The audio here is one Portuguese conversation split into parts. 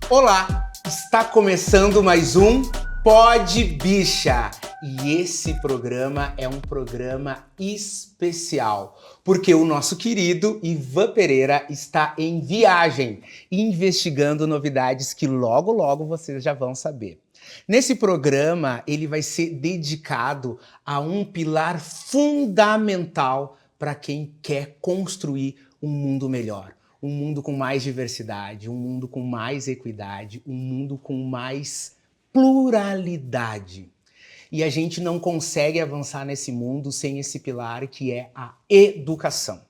Olá, está começando mais um Pod Bicha. E esse programa é um programa especial, porque o nosso querido Ivan Pereira está em viagem, investigando novidades que logo logo vocês já vão saber. Nesse programa, ele vai ser dedicado a um pilar fundamental para quem quer construir um mundo melhor. Um mundo com mais diversidade, um mundo com mais equidade, um mundo com mais pluralidade. E a gente não consegue avançar nesse mundo sem esse pilar que é a educação.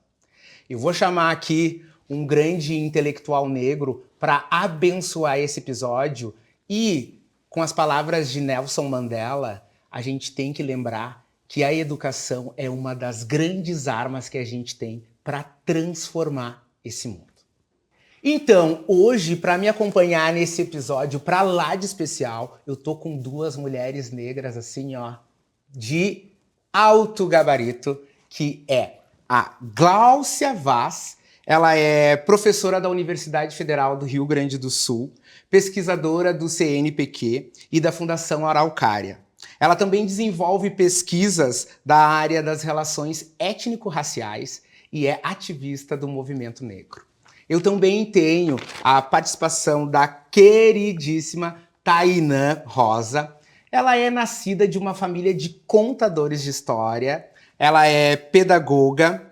Eu vou chamar aqui um grande intelectual negro para abençoar esse episódio e, com as palavras de Nelson Mandela, a gente tem que lembrar que a educação é uma das grandes armas que a gente tem para transformar esse mundo. Então, hoje, para me acompanhar nesse episódio para lá de especial, eu tô com duas mulheres negras assim, ó, de alto gabarito, que é a Gláucia Vaz. Ela é professora da Universidade Federal do Rio Grande do Sul, pesquisadora do CNPq e da Fundação Araucária. Ela também desenvolve pesquisas da área das relações étnico-raciais e é ativista do movimento negro. Eu também tenho a participação da queridíssima Tainã Rosa. Ela é nascida de uma família de contadores de história, ela é pedagoga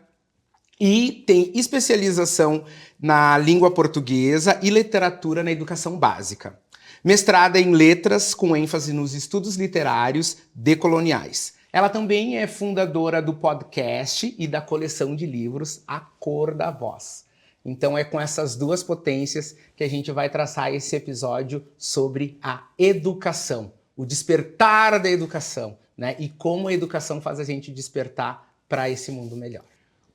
e tem especialização na língua portuguesa e literatura na educação básica. Mestrada em letras com ênfase nos estudos literários decoloniais. Ela também é fundadora do podcast e da coleção de livros A Cor da Voz. Então é com essas duas potências que a gente vai traçar esse episódio sobre a educação, o despertar da educação, né? E como a educação faz a gente despertar para esse mundo melhor.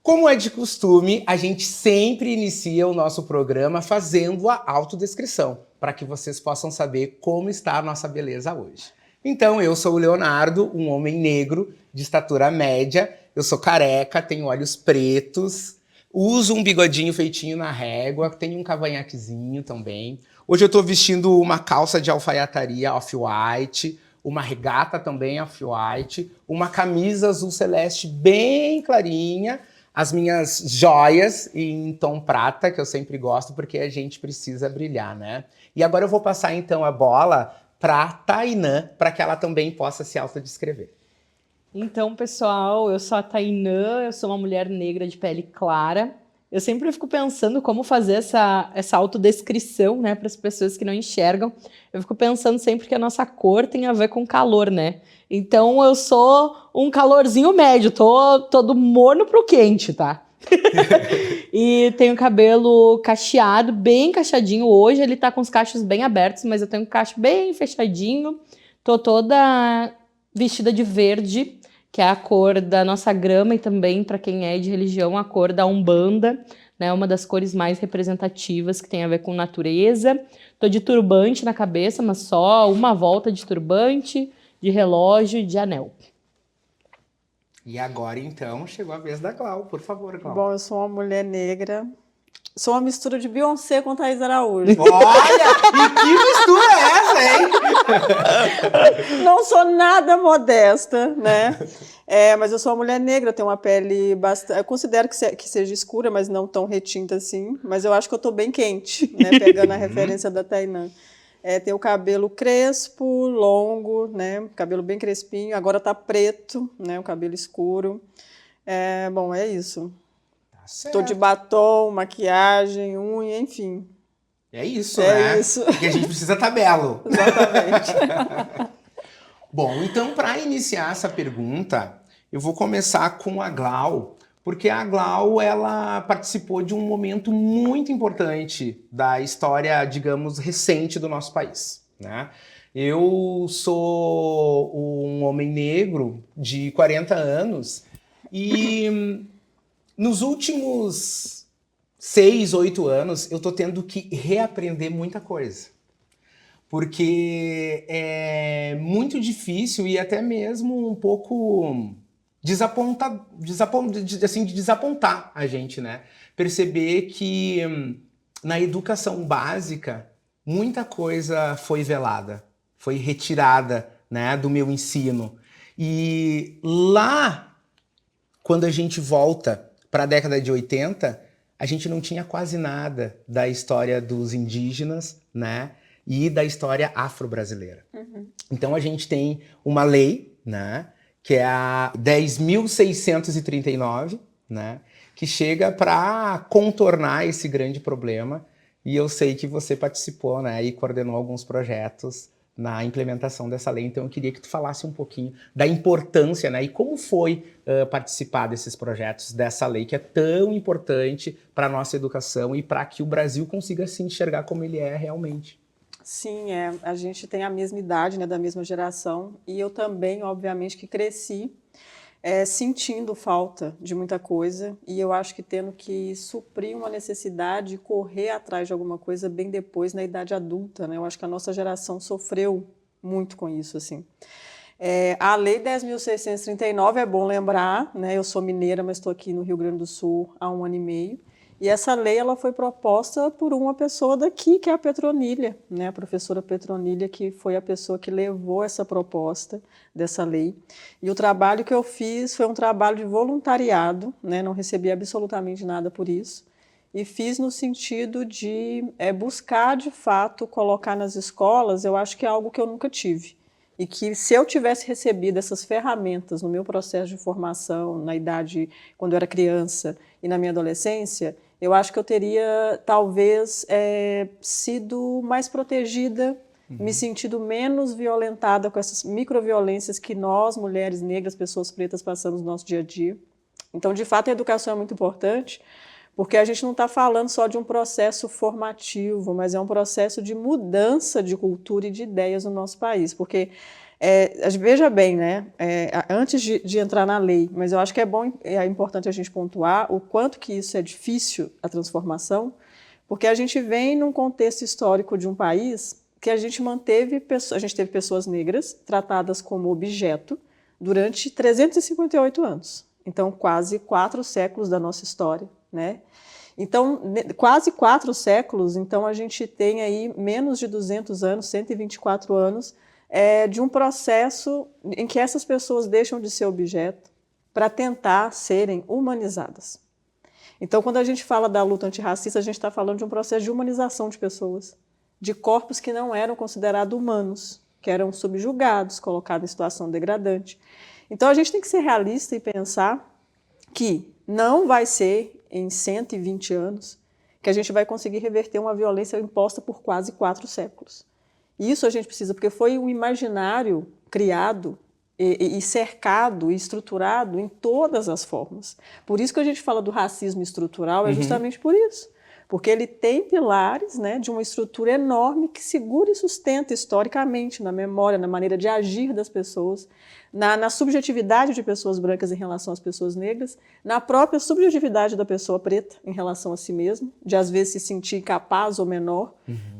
Como é de costume, a gente sempre inicia o nosso programa fazendo a autodescrição, para que vocês possam saber como está a nossa beleza hoje. Então, eu sou o Leonardo, um homem negro de estatura média, eu sou careca, tenho olhos pretos, uso um bigodinho feitinho na régua, tenho um cavanhaquezinho também. Hoje eu estou vestindo uma calça de alfaiataria off-white, uma regata também off-white, uma camisa azul celeste bem clarinha, as minhas joias em tom prata, que eu sempre gosto, porque a gente precisa brilhar, né? E agora eu vou passar então a bola para Tainã, para que ela também possa se autodescrever. Então, pessoal, eu sou a Tainã, eu sou uma mulher negra de pele clara. Eu sempre fico pensando como fazer essa autodescrição, né, para as pessoas que não enxergam. Eu fico pensando sempre que a nossa cor tem a ver com calor, né? Então, eu sou um calorzinho médio, tô do morno pro quente, tá? E tenho cabelo cacheado, bem cacheadinho. Hoje ele tá com os cachos bem abertos, mas eu tenho um cacho bem fechadinho. Tô toda vestida de verde, que é a cor da nossa grama e também, para quem é de religião, a cor da Umbanda, né? Uma das cores mais representativas que tem a ver com natureza. Tô de turbante na cabeça, mas só uma volta de turbante, de relógio e de anel. E agora, então, chegou a vez da Glau. Por favor, Glau. Bom, eu sou uma mulher negra. Sou uma mistura de Beyoncé com Thaís Araújo. Olha! E que mistura é essa, hein? Não sou nada modesta, né? Mas eu sou uma mulher negra, tenho uma pele bastante... Eu considero que seja escura, mas não tão retinta assim. Mas eu acho que eu tô bem quente, né? Pegando a referência da Tainã. Tenho o cabelo crespo, longo, né? Cabelo bem crespinho. Agora tá preto, né? O cabelo escuro. Bom, é isso. Estou de batom, maquiagem, unha, enfim. É isso, né? É isso. Porque a gente precisa estar belo. Exatamente. Bom, então, para iniciar essa pergunta, eu vou começar com a Glau, porque a Glau, ela participou de um momento muito importante da história, digamos, recente do nosso país, né? Eu sou um homem negro de 40 anos e nos últimos 6, 8 anos, eu tô tendo que reaprender muita coisa. Porque é muito difícil e até mesmo um pouco de desapontar a gente, né? Perceber que na educação básica muita coisa foi velada, foi retirada, né, do meu ensino. E lá, quando a gente volta para a década de 80, a gente não tinha quase nada da história dos indígenas, né, e da história afro-brasileira. Então a gente tem uma lei, né, que é a 10.639, né, que chega para contornar esse grande problema. E eu sei que você participou, né, e coordenou alguns projetos na implementação dessa lei. Então eu queria que tu falasse um pouquinho da importância, né, e como foi participar desses projetos, dessa lei que é tão importante para a nossa educação e para que o Brasil consiga se enxergar como ele é realmente. Sim, a gente tem a mesma idade, né, da mesma geração, e eu também, obviamente, que cresci sentindo falta de muita coisa, e eu acho que tendo que suprir uma necessidade, correr atrás de alguma coisa bem depois, na idade adulta, né? Eu acho que a nossa geração sofreu muito com isso, assim. A Lei 10.639, é bom lembrar, né? Eu sou mineira, mas estou aqui no Rio Grande do Sul há 1 ano e meio, e essa lei ela foi proposta por uma pessoa daqui, que é a Petronília, né? A professora Petronília, que foi a pessoa que levou essa proposta dessa lei. E o trabalho que eu fiz foi um trabalho de voluntariado, né? Não recebi absolutamente nada por isso. E fiz no sentido de buscar, de fato, colocar nas escolas, eu acho que é algo que eu nunca tive. E que se eu tivesse recebido essas ferramentas no meu processo de formação, na idade, quando eu era criança e na minha adolescência, eu acho que eu teria, talvez, sido mais protegida, me sentido menos violentada com essas microviolências que nós, mulheres negras, pessoas pretas, passamos no nosso dia a dia. Então, de fato, a educação é muito importante, porque a gente não está falando só de um processo formativo, mas é um processo de mudança de cultura e de ideias no nosso país. Porque, veja bem, né, antes de entrar na lei, mas eu acho que é importante a gente pontuar o quanto que isso é difícil, a transformação, porque a gente vem num contexto histórico de um país que a gente teve pessoas negras tratadas como objeto durante 358 anos. Então, quase 4 séculos da nossa história, né? Então, quase 4 séculos, então a gente tem aí menos de 200 anos, 124 anos, de um processo em que essas pessoas deixam de ser objeto para tentar serem humanizadas. Então, quando a gente fala da luta antirracista, a gente está falando de um processo de humanização de pessoas, de corpos que não eram considerados humanos, que eram subjugados, colocados em situação degradante. Então, a gente tem que ser realista e pensar que não vai ser em 120 anos que a gente vai conseguir reverter uma violência imposta por quase 4 séculos. Isso a gente precisa, porque foi um imaginário criado e cercado e estruturado em todas as formas. Por isso que a gente fala do racismo estrutural, é justamente por isso. Porque ele tem pilares, né, de uma estrutura enorme que segura e sustenta historicamente na memória, na maneira de agir das pessoas, na subjetividade de pessoas brancas em relação às pessoas negras, na própria subjetividade da pessoa preta em relação a si mesma, de às vezes se sentir incapaz ou menor,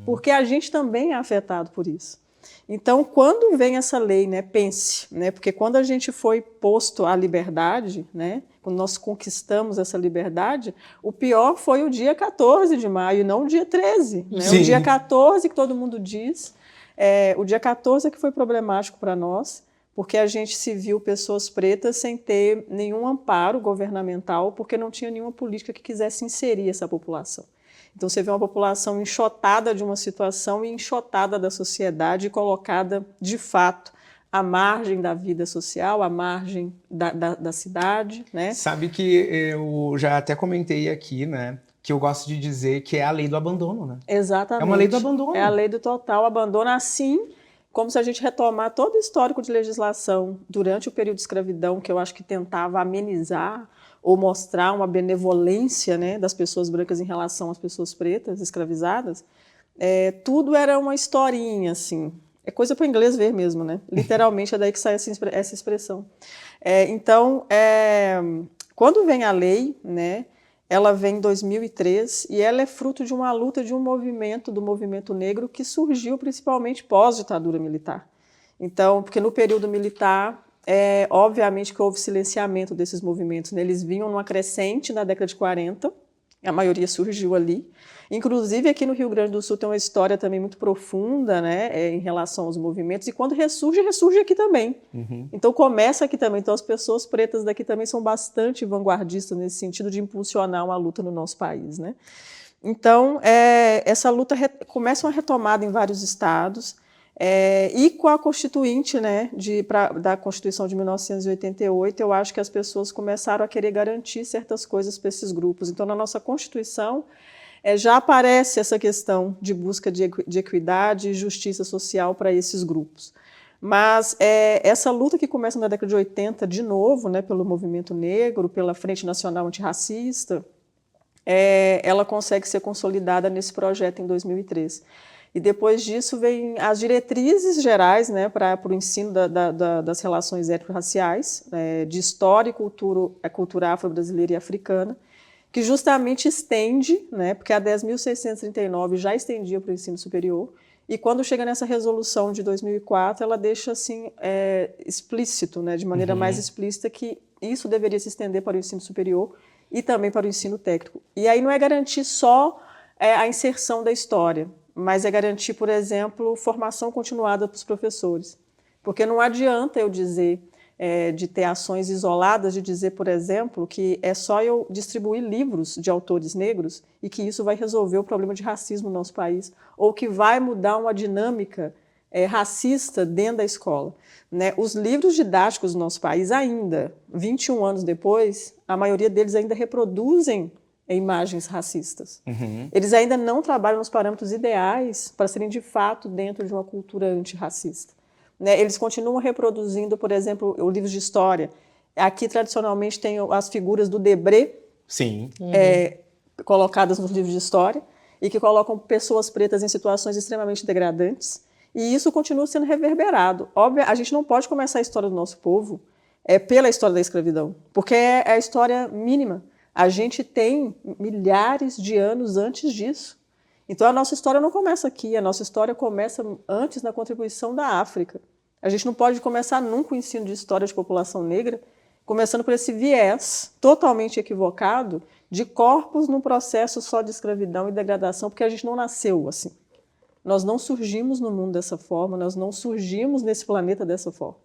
porque a gente também é afetado por isso. Então, quando vem essa lei, né, pense, né, porque quando a gente foi posto à liberdade, né, quando nós conquistamos essa liberdade, o pior foi o dia 14 de maio, não o dia 13. Né? O dia 14, que todo mundo diz, o dia 14 é que foi problemático para nós, porque a gente se viu pessoas pretas sem ter nenhum amparo governamental, porque não tinha nenhuma política que quisesse inserir essa população. Então, você vê uma população enxotada de uma situação e enxotada da sociedade e colocada, de fato, à margem da vida social, à margem da cidade, né? Sabe que eu já até comentei aqui, né, que eu gosto de dizer que é a lei do abandono, né? Exatamente. É uma lei do abandono. É a lei do total abandono, assim como se a gente retomar todo o histórico de legislação durante o período de escravidão, que eu acho que tentava amenizar ou mostrar uma benevolência, né, das pessoas brancas em relação às pessoas pretas escravizadas, tudo era uma historinha, assim. É coisa para o inglês ver mesmo, né? Literalmente é daí que sai essa expressão. Então, quando vem a lei, né, ela vem em 2003 e ela é fruto de uma luta de um movimento, do movimento negro, que surgiu principalmente pós-ditadura militar. Então, porque no período militar, obviamente que houve silenciamento desses movimentos, né? Eles vinham numa crescente na década de 40, A maioria surgiu ali. Inclusive, aqui no Rio Grande do Sul tem uma história também muito profunda, né, em relação aos movimentos. E quando ressurge, ressurge aqui também. Então, começa aqui também. Então, as pessoas pretas daqui também são bastante vanguardistas nesse sentido de impulsionar uma luta no nosso país, né? Então, essa luta começa uma retomada em vários estados. E com a Constituinte, né, da Constituição de 1988, eu acho que as pessoas começaram a querer garantir certas coisas para esses grupos. Então, na nossa Constituição, já aparece essa questão de busca de equidade e justiça social para esses grupos. Mas essa luta que começa na década de 80, de novo, né, pelo movimento negro, pela Frente Nacional Antirracista, ela consegue ser consolidada nesse projeto em 2003. E depois disso vem as diretrizes gerais, né, para o ensino das relações étnico-raciais, de história e cultura afro-brasileira e africana, que justamente estende, né, porque a 10.639 já estendia para o ensino superior, e quando chega nessa resolução de 2004, ela deixa assim, explícito, né, de maneira mais explícita, que isso deveria se estender para o ensino superior e também para o ensino técnico. E aí não é garantir só a inserção da história, mas é garantir, por exemplo, formação continuada para os professores. Porque não adianta eu dizer, de ter ações isoladas, de dizer, por exemplo, que é só eu distribuir livros de autores negros e que isso vai resolver o problema de racismo no nosso país, ou que vai mudar uma dinâmica racista dentro da escola. Né? Os livros didáticos do nosso país ainda, 21 anos depois, a maioria deles ainda reproduzem imagens racistas. Eles ainda não trabalham nos parâmetros ideais para serem, de fato, dentro de uma cultura antirracista. Né? Eles continuam reproduzindo, por exemplo, o livro de história. Aqui, tradicionalmente, tem as figuras do Debré, Sim. Colocadas nos livros de história, e que colocam pessoas pretas em situações extremamente degradantes. E isso continua sendo reverberado. Óbvio, a gente não pode começar a história do nosso povo pela história da escravidão, porque é a história mínima. A gente tem milhares de anos antes disso. Então, a nossa história não começa aqui, a nossa história começa antes na contribuição da África. A gente não pode começar nunca o ensino de história de população negra, começando por esse viés totalmente equivocado de corpos num processo só de escravidão e degradação, porque a gente não nasceu assim. Nós não surgimos no mundo dessa forma, nós não surgimos nesse planeta dessa forma.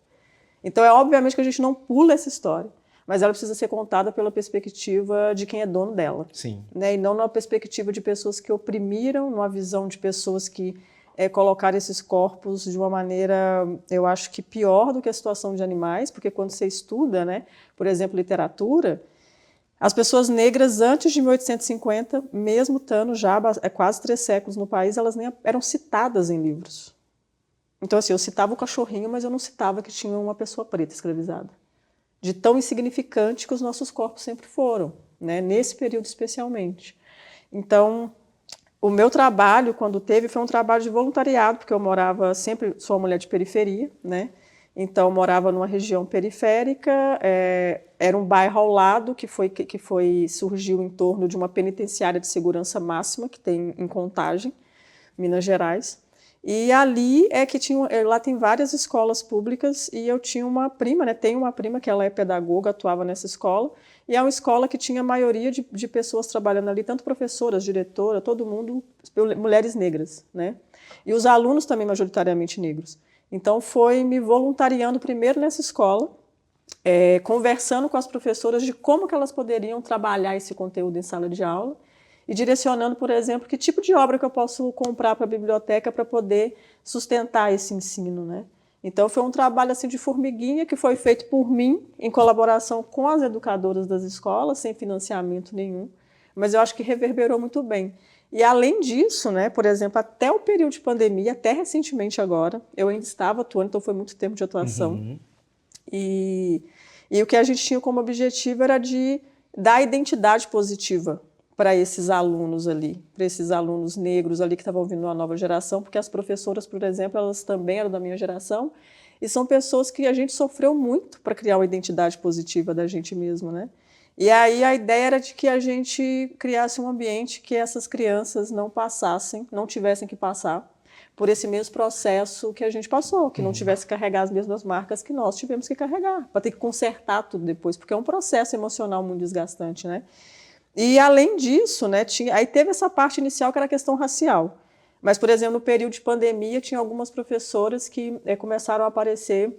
Então, obviamente que a gente não pula essa história, mas ela precisa ser contada pela perspectiva de quem é dono dela. Sim. Né? E não numa perspectiva de pessoas que oprimiram, numa visão de pessoas que colocaram esses corpos de uma maneira, eu acho que pior do que a situação de animais, porque quando você estuda, né, por exemplo, literatura, as pessoas negras antes de 1850, mesmo estando já quase 3 séculos no país, elas nem eram citadas em livros. Então, assim, eu citava o cachorrinho, mas eu não citava que tinha uma pessoa preta escravizada. De tão insignificante que os nossos corpos sempre foram, né? Nesse período especialmente. Então, o meu trabalho, quando teve, foi um trabalho de voluntariado, porque eu morava, sempre sou uma mulher de periferia, né? Então, eu morava numa região periférica, era um bairro ao lado que surgiu em torno de uma penitenciária de segurança máxima, que tem em Contagem, Minas Gerais. E ali lá tem várias escolas públicas e eu tinha uma prima, né? Tenho uma prima que ela é pedagoga, atuava nessa escola, e é uma escola que tinha a maioria de pessoas trabalhando ali, tanto professoras, diretora, todo mundo, mulheres negras, né? E os alunos também majoritariamente negros. Então foi me voluntariando primeiro nessa escola, conversando com as professoras de como que elas poderiam trabalhar esse conteúdo em sala de aula, e direcionando, por exemplo, que tipo de obra que eu posso comprar para a biblioteca para poder sustentar esse ensino, né? Então, foi um trabalho assim, de formiguinha que foi feito por mim, em colaboração com as educadoras das escolas, sem financiamento nenhum, mas eu acho que reverberou muito bem. E, além disso, né, por exemplo, até o período de pandemia, até recentemente agora, eu ainda estava atuando, então foi muito tempo de atuação. E o que a gente tinha como objetivo era de dar identidade positiva para esses alunos ali, para esses alunos negros ali que estavam vindo uma nova geração, porque as professoras, por exemplo, elas também eram da minha geração, e são pessoas que a gente sofreu muito para criar uma identidade positiva da gente mesmo, né? E aí a ideia era de que a gente criasse um ambiente que essas crianças não tivessem que passar por esse mesmo processo que a gente passou, que não tivesse que carregar as mesmas marcas que nós tivemos que carregar, para ter que consertar tudo depois, porque é um processo emocional muito desgastante, né? E, além disso, né, aí teve essa parte inicial que era a questão racial. Mas, por exemplo, no período de pandemia, tinha algumas professoras que começaram a aparecer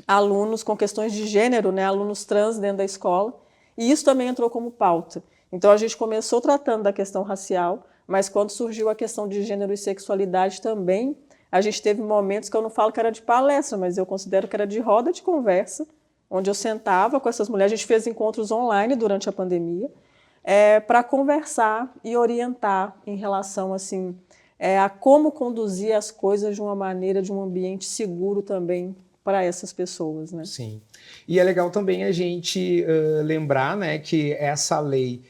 alunos com questões de gênero, né, alunos trans dentro da escola, e isso também entrou como pauta. Então, a gente começou tratando da questão racial, mas quando surgiu a questão de gênero e sexualidade também, a gente teve momentos que eu não falo que era de palestra, mas eu considero que era de roda de conversa, onde eu sentava com essas mulheres, a gente fez encontros online durante a pandemia, para conversar e orientar em relação assim, a como conduzir as coisas de uma maneira, de um ambiente seguro também para essas pessoas, né? Sim. E é legal também a gente lembrar, né, que essa lei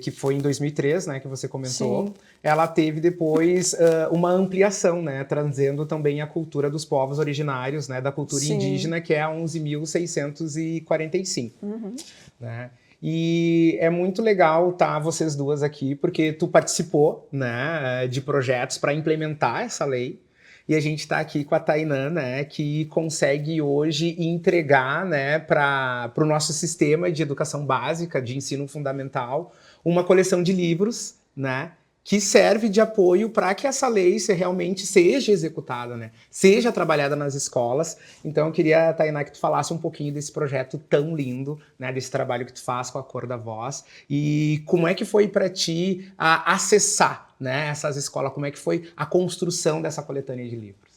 que foi em 2003, né, que você comentou, sim, ela teve depois uma ampliação, né, trazendo também a cultura dos povos originários, né, da cultura, sim, indígena, que é a 11.645, né? E é muito legal estar vocês duas aqui, porque tu participou, né, de projetos para implementar essa lei. E a gente está aqui com a Tainã, né, que consegue hoje entregar, né, para o nosso sistema de educação básica, de ensino fundamental, uma coleção de livros, né, que serve de apoio para que essa lei realmente seja executada, né, seja trabalhada nas escolas. Então eu queria, Tainá, que tu falasse um pouquinho desse projeto tão lindo, né, desse trabalho que tu faz com a Cor da Voz, e como é que foi para ti acessar, né, essas escolas, como é que foi a construção dessa coletânea de livros?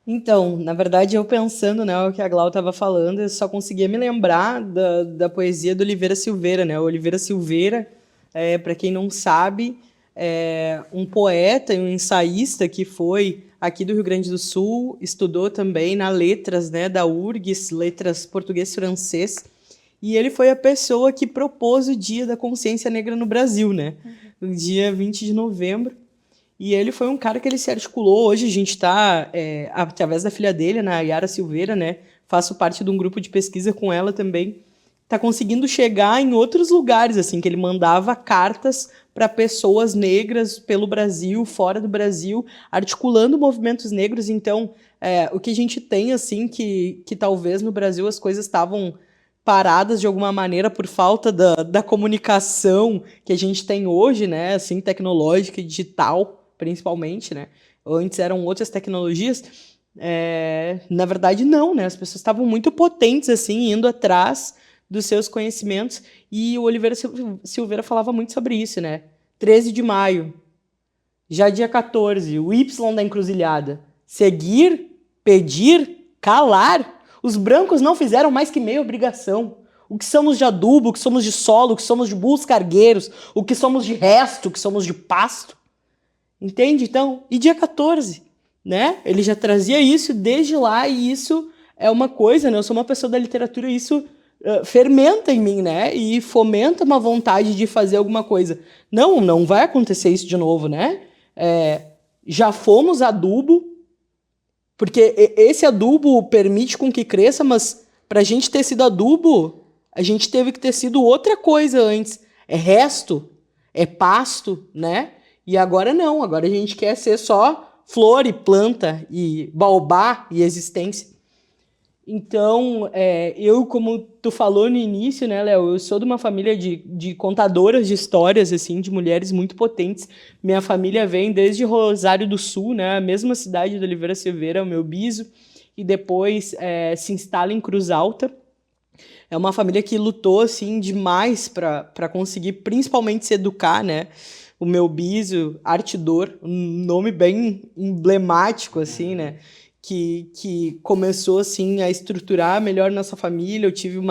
Então, na verdade, eu pensando, né, o que a Glau estava falando, eu só conseguia me lembrar da poesia do Oliveira Silveira, né? O Oliveira Silveira, para quem não sabe, é um poeta e um ensaísta que foi aqui do Rio Grande do Sul, estudou também na letras, né, da URGS, letras português-francês, e ele foi a pessoa que propôs o Dia da Consciência Negra no Brasil, né? No dia 20 de novembro. E ele foi um cara que ele se articulou. Hoje a gente está, através da filha dele, a Yara Silveira, né? Faço parte de um grupo de pesquisa com ela também. Está conseguindo chegar em outros lugares, assim, que ele mandava cartas para pessoas negras pelo Brasil, fora do Brasil, articulando movimentos negros. Então, o que a gente tem, assim, que talvez no Brasil as coisas estavam paradas de alguma maneira por falta da comunicação que a gente tem hoje, né? Assim, tecnológica e digital, principalmente, né? Antes eram outras tecnologias. Na verdade, não, né? As pessoas estavam muito potentes, assim, indo atrás dos seus conhecimentos. E o Oliveira Silveira falava muito sobre isso, né? 13 de maio, já dia 14, o Y da encruzilhada. Seguir, pedir, calar. Os brancos não fizeram mais que meia obrigação. O que somos de adubo, o que somos de solo, o que somos de burros cargueiros, o que somos de resto, o que somos de pasto. Entende? Então, e dia 14, né? Ele já trazia isso desde lá, e isso é uma coisa, né? Eu sou uma pessoa da literatura, e isso fermenta em mim, né? E fomenta uma vontade de fazer alguma coisa. Não vai acontecer isso de novo, né? Já fomos adubo, porque esse adubo permite com que cresça, mas para a gente ter sido adubo, a gente teve que ter sido outra coisa antes. É resto, é pasto, né? E agora não, agora a gente quer ser só flor e planta e baobá e existência. Então, eu, como tu falou no início, né, Léo, eu sou de uma família de contadoras de histórias, assim, de mulheres muito potentes. Minha família vem desde Rosário do Sul, né, a mesma cidade do Oliveira Silveira, o meu biso, e depois se instala em Cruz Alta. É uma família que lutou, assim, demais para conseguir, principalmente, se educar, né. O meu biso, Artidor, um nome bem emblemático, assim, né, que começou, assim, a estruturar melhor nossa família. Eu tive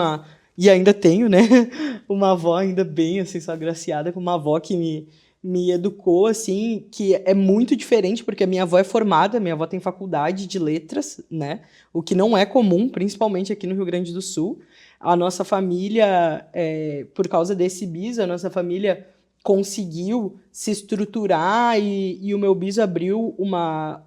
e ainda tenho, né, uma avó ainda bem, assim, só agraciada, com uma avó que me educou, assim, que é muito diferente, porque a minha avó é formada, minha avó tem faculdade de letras, né, o que não é comum, principalmente aqui no Rio Grande do Sul. A nossa família, por causa desse biso, a nossa família conseguiu se estruturar, e o meu biso abriu uma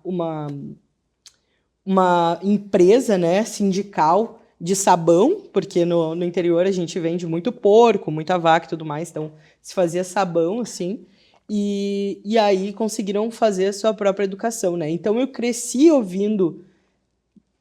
empresa, né, sindical de sabão, porque no interior a gente vende muito porco, muita vaca e tudo mais, então se fazia sabão, assim, e aí conseguiram fazer a sua própria educação, né? Então eu cresci ouvindo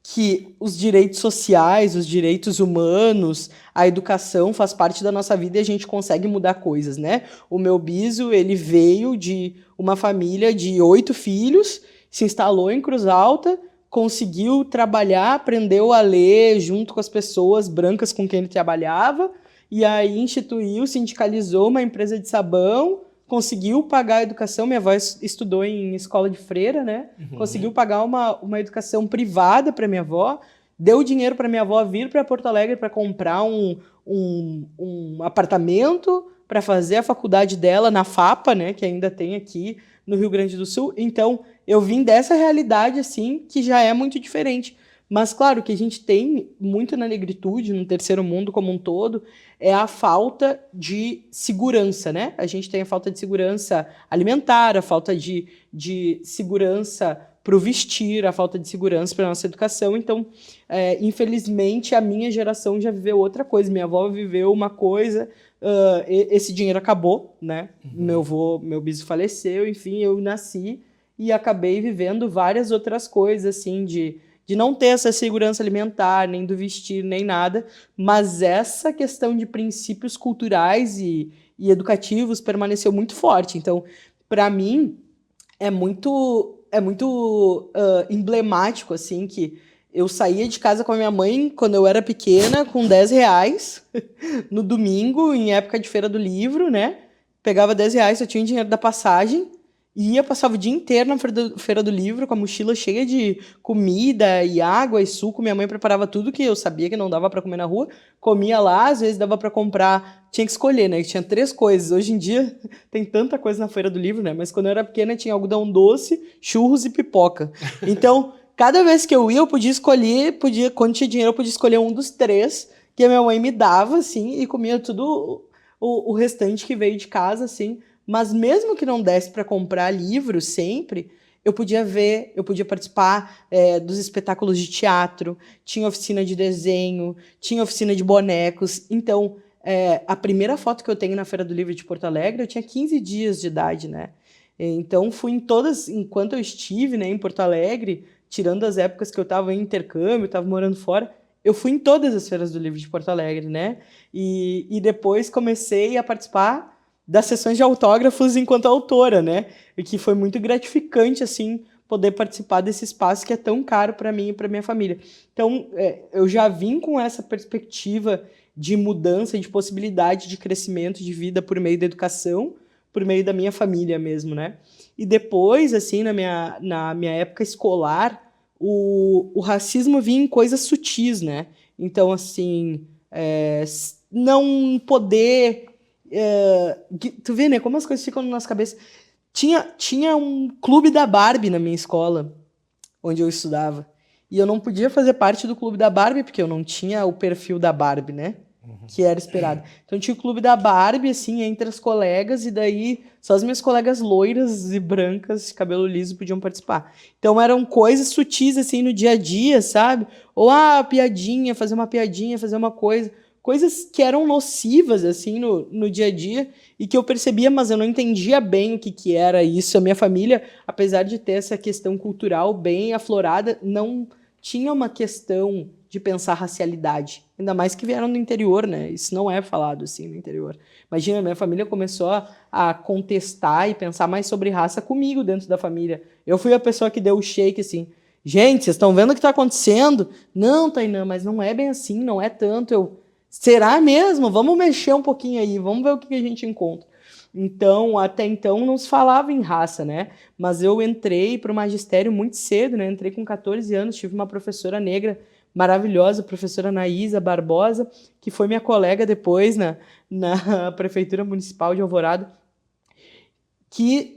que os direitos sociais, os direitos humanos, a educação faz parte da nossa vida e a gente consegue mudar coisas, né? O meu biso, ele veio de uma família de 8 filhos, se instalou em Cruz Alta, conseguiu trabalhar, aprendeu a ler junto com as pessoas brancas com quem ele trabalhava, e aí instituiu, sindicalizou uma empresa de sabão, conseguiu pagar a educação. Minha avó estudou em escola de freira, né? Conseguiu pagar uma educação privada para minha avó, deu dinheiro para minha avó vir para Porto Alegre para comprar um apartamento para fazer a faculdade dela na FAPA, né? Que ainda tem aqui no Rio Grande do Sul. Então, eu vim dessa realidade, assim, que já é muito diferente. Mas, claro, que a gente tem muito na negritude, no terceiro mundo como um todo, é a falta de segurança, né? A gente tem a falta de segurança alimentar, a falta de segurança para o vestir, a falta de segurança para a nossa educação. Então, infelizmente, a minha geração já viveu outra coisa. Minha avó viveu uma coisa, esse dinheiro acabou, né? Meu biso faleceu, enfim, eu nasci e acabei vivendo várias outras coisas, assim, de não ter essa segurança alimentar, nem do vestir, nem nada, mas essa questão de princípios culturais e educativos permaneceu muito forte. Então, para mim, é muito emblemático, assim, que eu saía de casa com a minha mãe quando eu era pequena, com R$10, no domingo, em época de Feira do Livro, né? Pegava R$10, só tinha o dinheiro da passagem, e passava o dia inteiro na Feira do Livro, com a mochila cheia de comida e água e suco. Minha mãe preparava tudo que eu sabia que não dava para comer na rua. Comia lá, às vezes dava para comprar. Tinha que escolher, né? Tinha 3 coisas. Hoje em dia tem tanta coisa na Feira do Livro, né? Mas quando eu era pequena tinha algodão doce, churros e pipoca. Então, cada vez que eu ia, eu podia escolher, quando tinha dinheiro, eu podia escolher um dos 3 que a minha mãe me dava, assim, e comia tudo o restante que veio de casa, assim. Mas mesmo que não desse para comprar livros sempre, eu podia ver, eu podia participar dos espetáculos de teatro, tinha oficina de desenho, tinha oficina de bonecos. Então, a primeira foto que eu tenho na Feira do Livro de Porto Alegre, eu tinha 15 dias de idade, né? Então, fui em todas, enquanto eu estive, né, em Porto Alegre, tirando as épocas que eu estava em intercâmbio, estava morando fora, eu fui em todas as Feiras do Livro de Porto Alegre, né? E depois comecei a participar das sessões de autógrafos enquanto autora, né? E que foi muito gratificante, assim, poder participar desse espaço que é tão caro para mim e para minha família. Então, eu já vim com essa perspectiva de mudança, de possibilidade de crescimento de vida por meio da educação, por meio da minha família mesmo, né? E depois, assim, na minha época escolar, o racismo vinha em coisas sutis, né? Então, assim, não poder... tu vê, né, como as coisas ficam na nossa cabeça. Tinha um clube da Barbie na minha escola, onde eu estudava, e eu não podia fazer parte do clube da Barbie, porque eu não tinha o perfil da Barbie, né, que era esperado. Então tinha o clube da Barbie, assim, entre as colegas, e daí só as minhas colegas loiras e brancas, de cabelo liso, podiam participar. Então eram coisas sutis, assim, no dia a dia, sabe? Ou, piadinha, fazer uma coisa... Coisas que eram nocivas, assim, no dia a dia, e que eu percebia, mas eu não entendia bem o que era isso. A minha família, apesar de ter essa questão cultural bem aflorada, não tinha uma questão de pensar racialidade. Ainda mais que vieram do interior, né? Isso não é falado, assim, no interior. Imagina, minha família começou a contestar e pensar mais sobre raça comigo dentro da família. Eu fui a pessoa que deu o shake, assim... Gente, vocês estão vendo o que está acontecendo? Não, Tainã, mas não é bem assim, não é tanto. Será mesmo? Vamos mexer um pouquinho aí, vamos ver o que a gente encontra. Então, até então, não se falava em raça, né? Mas eu entrei para o magistério muito cedo, né? Entrei com 14 anos, tive uma professora negra maravilhosa, a professora Anaísa Barbosa, que foi minha colega depois na Prefeitura Municipal de Alvorada, que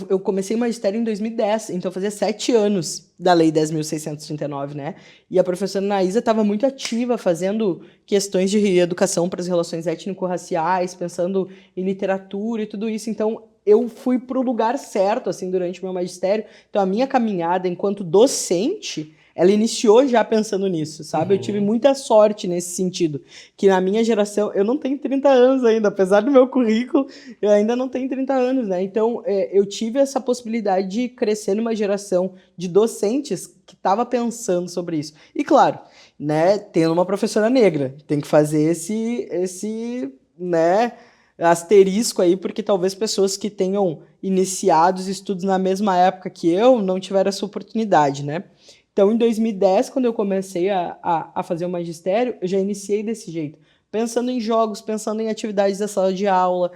eu comecei o magistério em 2010, então fazia 7 anos da Lei 10.639, né? E a professora Anaísa estava muito ativa, fazendo questões de educação para as relações étnico-raciais, pensando em literatura e tudo isso. Então, eu fui para o lugar certo, assim, durante o meu magistério. Então, a minha caminhada enquanto docente ela iniciou já pensando nisso, sabe? Eu tive muita sorte nesse sentido, que na minha geração, eu não tenho 30 anos ainda, apesar do meu currículo, eu ainda não tenho 30 anos, né? Então, eu tive essa possibilidade de crescer numa geração de docentes que estava pensando sobre isso. E claro, né, tendo uma professora negra, tem que fazer esse né, asterisco aí, porque talvez pessoas que tenham iniciado os estudos na mesma época que eu não tiveram essa oportunidade, né? Então, em 2010, quando eu comecei a fazer o magistério, eu já iniciei desse jeito, pensando em jogos, pensando em atividades da sala de aula.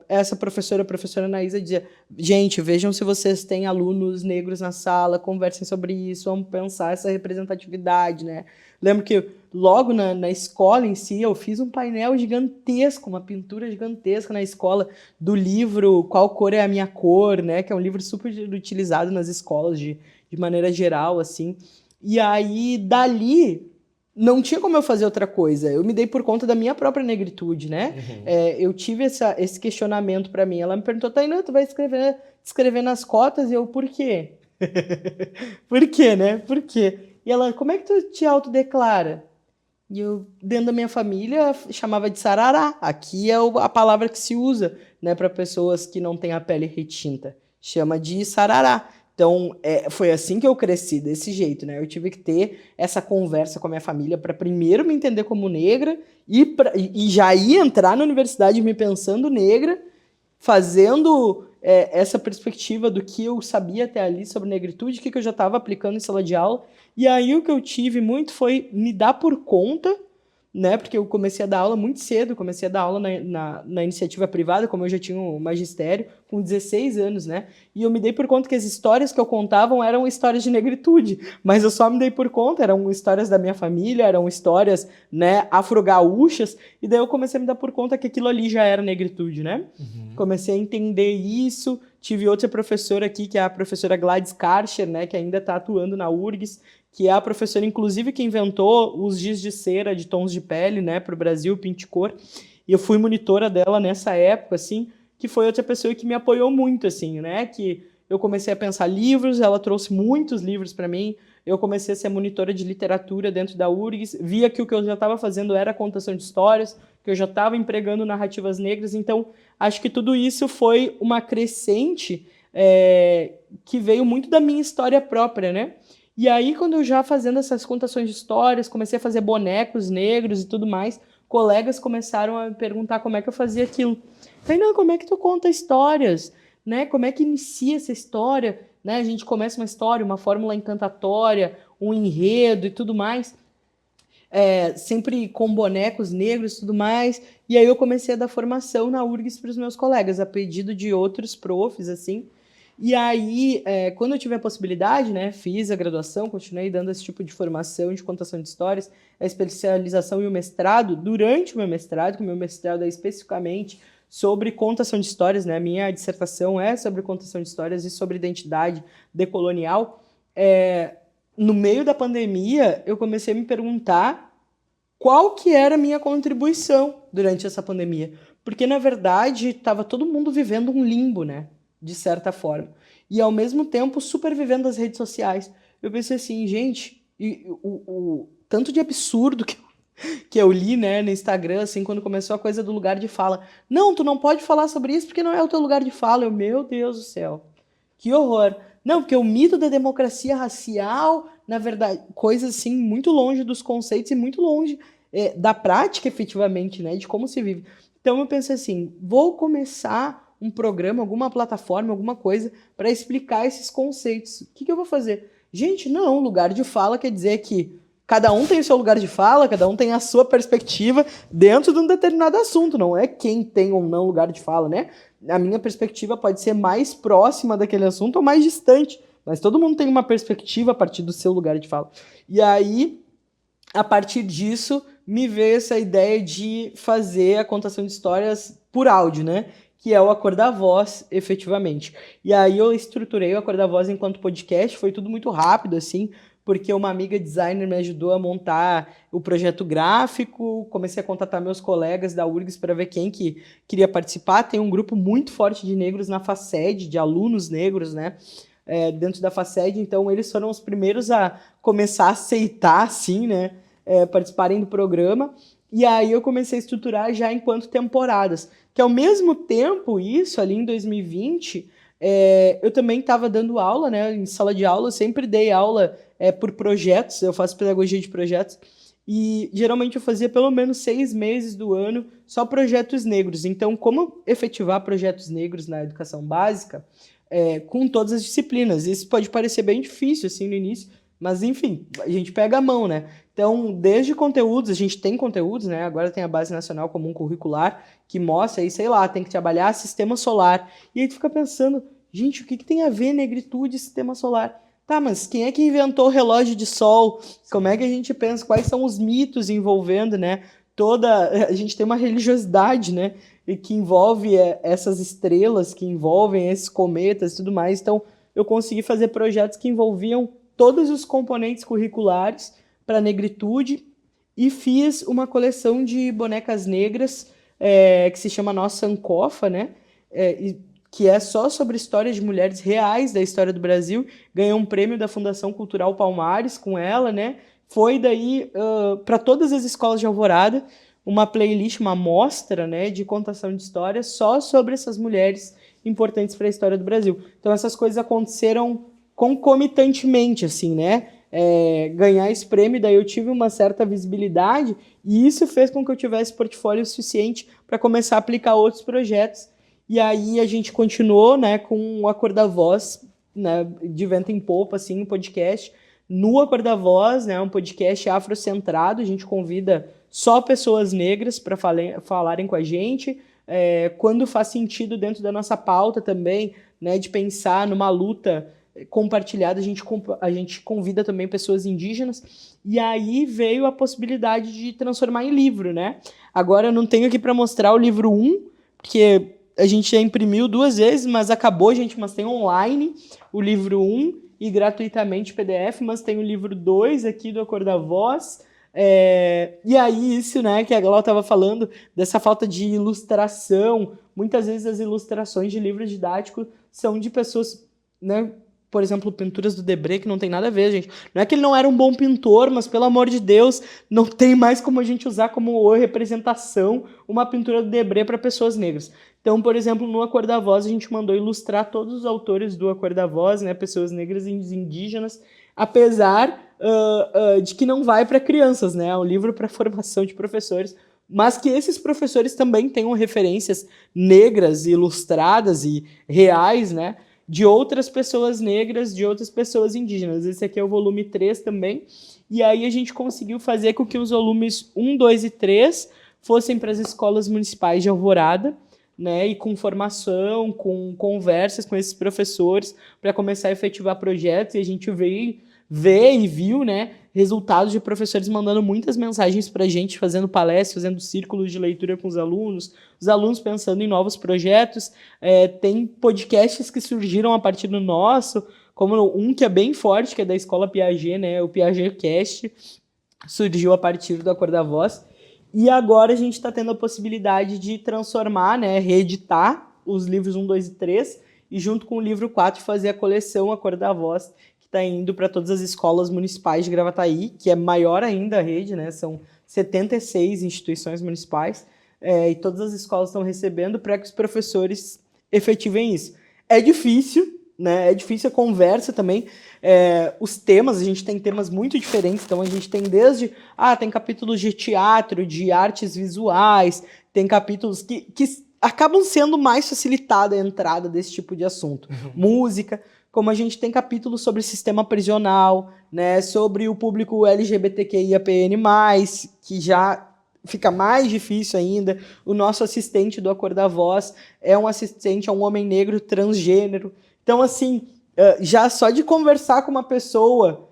Essa professora, a professora Anaísa, dizia, gente, vejam se vocês têm alunos negros na sala, conversem sobre isso, vamos pensar essa representatividade, né? Lembro que logo na escola em si, eu fiz um painel gigantesco, uma pintura gigantesca na escola do livro Qual Cor é a Minha Cor, né? Que é um livro super utilizado nas escolas de maneira geral, assim. E aí, dali, não tinha como eu fazer outra coisa. Eu me dei por conta da minha própria negritude, né? Eu tive esse questionamento para mim. Ela me perguntou, Tainá, tu vai escrever nas cotas? E eu, por quê? Por quê, né? Por quê? E ela, como é que tu te autodeclara? E eu, dentro da minha família, chamava de sarará. Aqui é a palavra que se usa, né, para pessoas que não têm a pele retinta. Chama de sarará. Então, foi assim que eu cresci, desse jeito, né? Eu tive que ter essa conversa com a minha família para primeiro me entender como negra e já ia entrar na universidade me pensando negra, fazendo essa perspectiva do que eu sabia até ali sobre negritude, o que eu já estava aplicando em sala de aula. E aí o que eu tive muito foi me dar por conta, né? Porque eu comecei a dar aula muito cedo, comecei a dar aula na iniciativa privada, como eu já tinha um magistério, com 16 anos, né? E eu me dei por conta que as histórias que eu contava eram histórias de negritude, mas eu só me dei por conta, eram histórias da minha família, eram histórias, né, afro-gaúchas, e daí eu comecei a me dar por conta que aquilo ali já era negritude, né? Comecei a entender isso. Tive outra professora aqui, que é a professora Gladys Karcher, né, que ainda está atuando na URGS, que é a professora, inclusive, que inventou os giz de cera de tons de pele, né, para o Brasil, Pinticor. E eu fui monitora dela nessa época, assim, que foi outra pessoa que me apoiou muito, assim, né, que eu comecei a pensar livros, ela trouxe muitos livros para mim, eu comecei a ser monitora de literatura dentro da URGS, via que o que eu já estava fazendo era contação de histórias, que eu já estava empregando narrativas negras, então acho que tudo isso foi uma crescente que veio muito da minha história própria, né? E aí, quando eu já fazendo essas contações de histórias, comecei a fazer bonecos negros e tudo mais, colegas começaram a me perguntar como é que eu fazia aquilo. Falei, não, como é que tu conta histórias? Né? Como é que inicia essa história? Né? A gente começa uma história, uma fórmula encantatória, um enredo e tudo mais, sempre com bonecos negros e tudo mais. E aí eu comecei a dar formação na URGS para os meus colegas, a pedido de outros profs, assim. E aí, quando eu tive a possibilidade, né, fiz a graduação, continuei dando esse tipo de formação de contação de histórias, a especialização e o mestrado. Durante o meu mestrado, que o meu mestrado é especificamente sobre contação de histórias, né, a minha dissertação é sobre contação de histórias e sobre identidade decolonial. No meio da pandemia, eu comecei a me perguntar qual que era a minha contribuição durante essa pandemia. Porque, na verdade, estava todo mundo vivendo um limbo, né? De certa forma. E, ao mesmo tempo, supervivendo as redes sociais. Eu pensei assim, gente, o tanto de absurdo que eu li, né, no Instagram, assim, quando começou a coisa do lugar de fala. Não, tu não pode falar sobre isso porque não é o teu lugar de fala. Meu Deus do céu. Que horror. Não, porque o mito da democracia racial, na verdade, coisas assim, muito longe dos conceitos e muito longe da prática, efetivamente, né, de como se vive. Então eu pensei assim, vou começar um programa, alguma plataforma, alguma coisa para explicar esses conceitos. O que eu vou fazer? Gente, não, lugar de fala quer dizer que cada um tem o seu lugar de fala, cada um tem a sua perspectiva dentro de um determinado assunto, não é quem tem ou não lugar de fala, né? A minha perspectiva pode ser mais próxima daquele assunto ou mais distante, mas todo mundo tem uma perspectiva a partir do seu lugar de fala. E aí, a partir disso, me veio essa ideia de fazer a contação de histórias por áudio, né? Que é o Acorda da Voz, efetivamente. E aí eu estruturei o Acorda da Voz enquanto podcast, foi tudo muito rápido, assim, porque uma amiga designer me ajudou a montar o projeto gráfico, comecei a contatar meus colegas da URGS para ver quem que queria participar. Tem um grupo muito forte de negros na FACED, de alunos negros, né? dentro da Faced, então eles foram os primeiros a começar a aceitar, assim, né, participarem do programa, e aí eu comecei a estruturar já enquanto temporadas, que ao mesmo tempo, isso ali em 2020, eu também estava dando aula, né, em sala de aula, eu sempre dei aula por projetos, eu faço pedagogia de projetos, e geralmente eu fazia pelo menos 6 meses do ano só projetos negros. Então, como efetivar projetos negros na educação básica com todas as disciplinas? Isso pode parecer bem difícil assim no início, mas enfim, a gente pega a mão, né? Então, desde conteúdos, a gente tem conteúdos, né? Agora tem a Base Nacional Comum Curricular, que mostra aí, sei lá, tem que trabalhar sistema solar. E aí tu fica pensando, gente, o que tem a ver negritude e sistema solar? Tá, mas quem é que inventou o relógio de sol? Como é que a gente pensa? Quais são os mitos envolvendo, né? A gente tem uma religiosidade, né? E que envolve essas estrelas, que envolvem esses cometas e tudo mais. Então, eu consegui fazer projetos que envolviam todos os componentes curriculares para negritude e fiz uma coleção de bonecas negras que se chama Nossa Ancofa, né? Que é só sobre histórias de mulheres reais da história do Brasil, ganhou um prêmio da Fundação Cultural Palmares com ela, né? Foi daí para todas as escolas de Alvorada, uma playlist, uma amostra, né, de contação de histórias só sobre essas mulheres importantes para a história do Brasil. Então essas coisas aconteceram concomitantemente, assim, né? Ganhar esse prêmio, daí eu tive uma certa visibilidade e isso fez com que eu tivesse portfólio suficiente para começar a aplicar outros projetos. E aí a gente continuou, né, com o A Cor da Voz, né, de vento em popa, assim, um podcast. No A Cor da Voz, né, um podcast afrocentrado, a gente convida só pessoas negras para falarem com a gente, quando faz sentido dentro da nossa pauta também, né, de pensar numa luta compartilhada, a gente convida também pessoas indígenas, e aí veio a possibilidade de transformar em livro, né? Agora eu não tenho aqui para mostrar o livro 1, porque a gente já imprimiu 2 vezes, mas acabou, gente, mas tem online o livro 1 e gratuitamente PDF, mas tem o livro 2 aqui do A Cor da Voz. E aí isso, né, que a Glau estava falando, dessa falta de ilustração. Muitas vezes as ilustrações de livros didáticos são de pessoas, né, por exemplo, pinturas do Debré, que não tem nada a ver, gente. Não é que ele não era um bom pintor, mas, pelo amor de Deus, não tem mais como a gente usar como representação uma pintura do Debré para pessoas negras. Então, por exemplo, no A Cor da Voz, a gente mandou ilustrar todos os autores do A Cor da Voz, né, pessoas negras e indígenas, apesar de que não vai para crianças, né, é um livro para formação de professores, mas que esses professores também tenham referências negras, ilustradas e reais, né, de outras pessoas negras, de outras pessoas indígenas. Esse aqui é o volume 3 também. E aí a gente conseguiu fazer com que os volumes 1, 2 e 3 fossem para as escolas municipais de Alvorada, né, e com formação, com conversas com esses professores para começar a efetivar projetos. E a gente veio ver e viu, né, resultados de professores mandando muitas mensagens para a gente, fazendo palestras, fazendo círculos de leitura com os alunos pensando em novos projetos. Tem podcasts que surgiram a partir do nosso, como um que é bem forte, que é da Escola Piaget, né, o Piaget Cast, surgiu a partir do A Cor da Voz. E agora a gente está tendo a possibilidade de transformar, né, reeditar os livros 1, 2 e 3, e junto com o livro 4 fazer a coleção A Cor da Voz, que está indo para todas as escolas municipais de Gravataí, que é maior ainda a rede, né, são 76 instituições municipais, e todas as escolas estão recebendo para que os professores efetivem isso. É difícil, né, é difícil a conversa também. Os temas, a gente tem temas muito diferentes, então a gente tem desde, tem capítulos de teatro, de artes visuais, tem capítulos que acabam sendo mais facilitada a entrada desse tipo de assunto. Música, como a gente tem capítulos sobre sistema prisional, né, sobre o público LGBTQIAPN+, que já fica mais difícil ainda. O nosso assistente do A Cor da Voz é um assistente, é um homem negro transgênero. Então, assim, já só de conversar com uma pessoa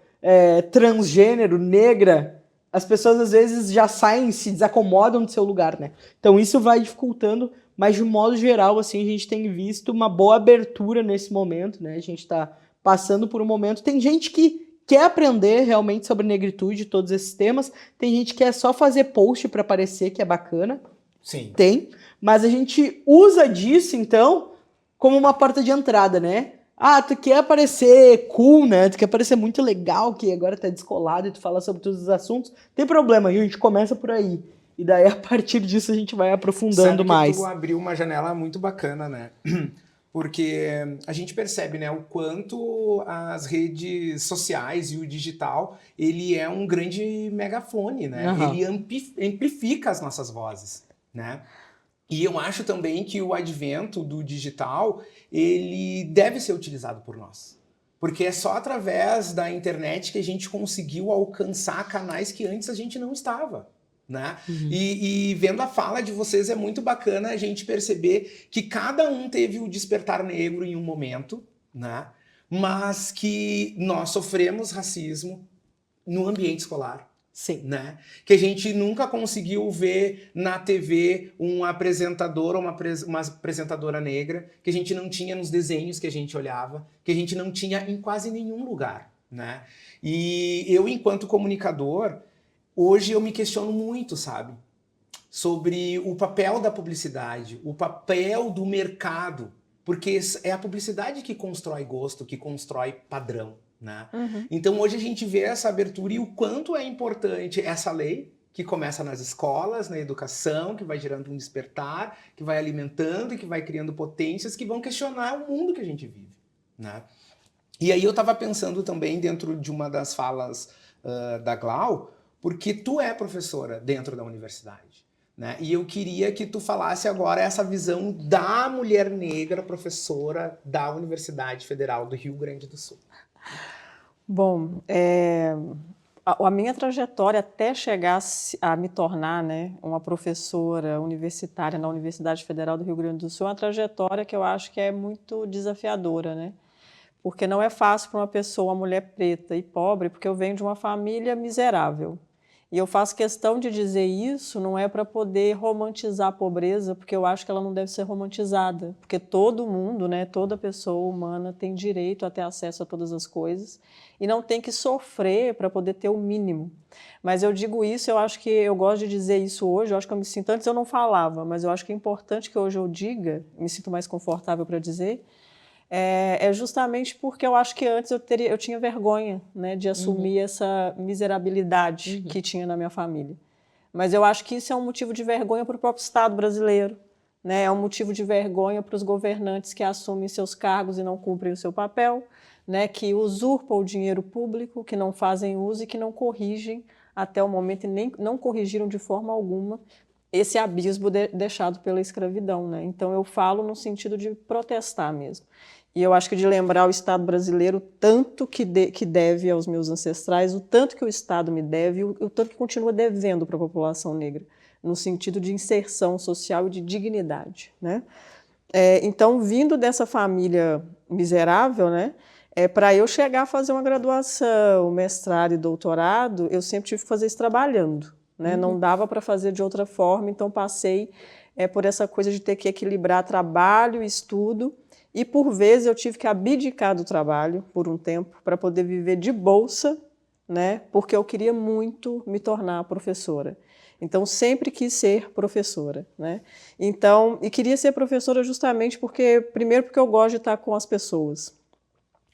transgênero, negra, as pessoas às vezes já saem, se desacomodam do seu lugar, né? Então isso vai dificultando, mas de um modo geral, assim, a gente tem visto uma boa abertura nesse momento, né? A gente está passando por um momento, tem gente que quer aprender realmente sobre negritude, todos esses temas, tem gente que quer só fazer post para parecer que é bacana. Sim. Tem, mas a gente usa disso, então, como uma porta de entrada, né? tu quer parecer cool, né? Tu quer parecer muito legal, que agora tá descolado e tu fala sobre todos os assuntos. Tem problema, a gente começa por aí. E daí, a partir disso, a gente vai aprofundando mais. Tu abriu uma janela muito bacana, né? Porque a gente percebe, né, o quanto as redes sociais e o digital, ele é um grande megafone, né? Ele amplifica as nossas vozes, né? E eu acho também que o advento do digital, ele deve ser utilizado por nós. Porque é só através da internet que a gente conseguiu alcançar canais que antes a gente não estava. Né? E vendo a fala de vocês é muito bacana a gente perceber que cada um teve o despertar negro em um momento, né? Mas que nós sofremos racismo no ambiente escolar. Sim. Né? Que a gente nunca conseguiu ver na TV um apresentador ou uma apresentadora negra, que a gente não tinha nos desenhos que a gente olhava, que a gente não tinha em quase nenhum lugar. Né? E eu, enquanto comunicador, hoje eu me questiono muito, sabe? Sobre o papel da publicidade, o papel do mercado, porque é a publicidade que constrói gosto, que constrói padrão, né? Então hoje a gente vê essa abertura e o quanto é importante essa lei que começa nas escolas, na educação, que vai gerando um despertar, que vai alimentando e que vai criando potências que vão questionar o mundo que a gente vive, né? E aí eu estava pensando também dentro de uma das falas da Glau, porque tu é professora dentro da universidade, né? E eu queria que tu falasse agora essa visão da mulher negra professora da Universidade Federal do Rio Grande do Sul. Bom, a minha trajetória até chegar a me tornar, né, uma professora universitária na Universidade Federal do Rio Grande do Sul é uma trajetória que eu acho que é muito desafiadora, né? Porque não é fácil para uma pessoa, uma mulher preta e pobre, porque eu venho de uma família miserável. E eu faço questão de dizer isso, não é para poder romantizar a pobreza, porque eu acho que ela não deve ser romantizada, porque todo mundo, né, toda pessoa humana tem direito a ter acesso a todas as coisas e não tem que sofrer para poder ter o mínimo. Mas eu digo isso, eu acho que eu gosto de dizer isso hoje, eu acho que eu me sinto, antes eu não falava, mas eu acho que é importante que hoje eu diga, me sinto mais confortável para dizer, é justamente porque eu acho que antes eu tinha vergonha, né, de assumir essa miserabilidade que tinha na minha família. Mas eu acho que isso é um motivo de vergonha para o próprio Estado brasileiro, né? É um motivo de vergonha para os governantes que assumem seus cargos e não cumprem o seu papel, né? Que usurpam o dinheiro público, que não fazem uso e que não corrigem até o momento e nem não corrigiram de forma alguma esse abismo deixado pela escravidão, né? Então eu falo no sentido de protestar mesmo. E eu acho que de lembrar o Estado brasileiro o tanto que deve aos meus ancestrais, o tanto que o Estado me deve, o tanto que continua devendo para a população negra, no sentido de inserção social e de dignidade, né? Então, vindo dessa família miserável, né, para eu chegar a fazer uma graduação, mestrado e doutorado, eu sempre tive que fazer isso trabalhando, né? Não dava para fazer de outra forma, então passei por essa coisa de ter que equilibrar trabalho e estudo. E, por vezes, eu tive que abdicar do trabalho por um tempo para poder viver de bolsa, né? Porque eu queria muito me tornar professora. Então, sempre quis ser professora, né? Então, e queria ser professora justamente porque, primeiro, porque eu gosto de estar com as pessoas.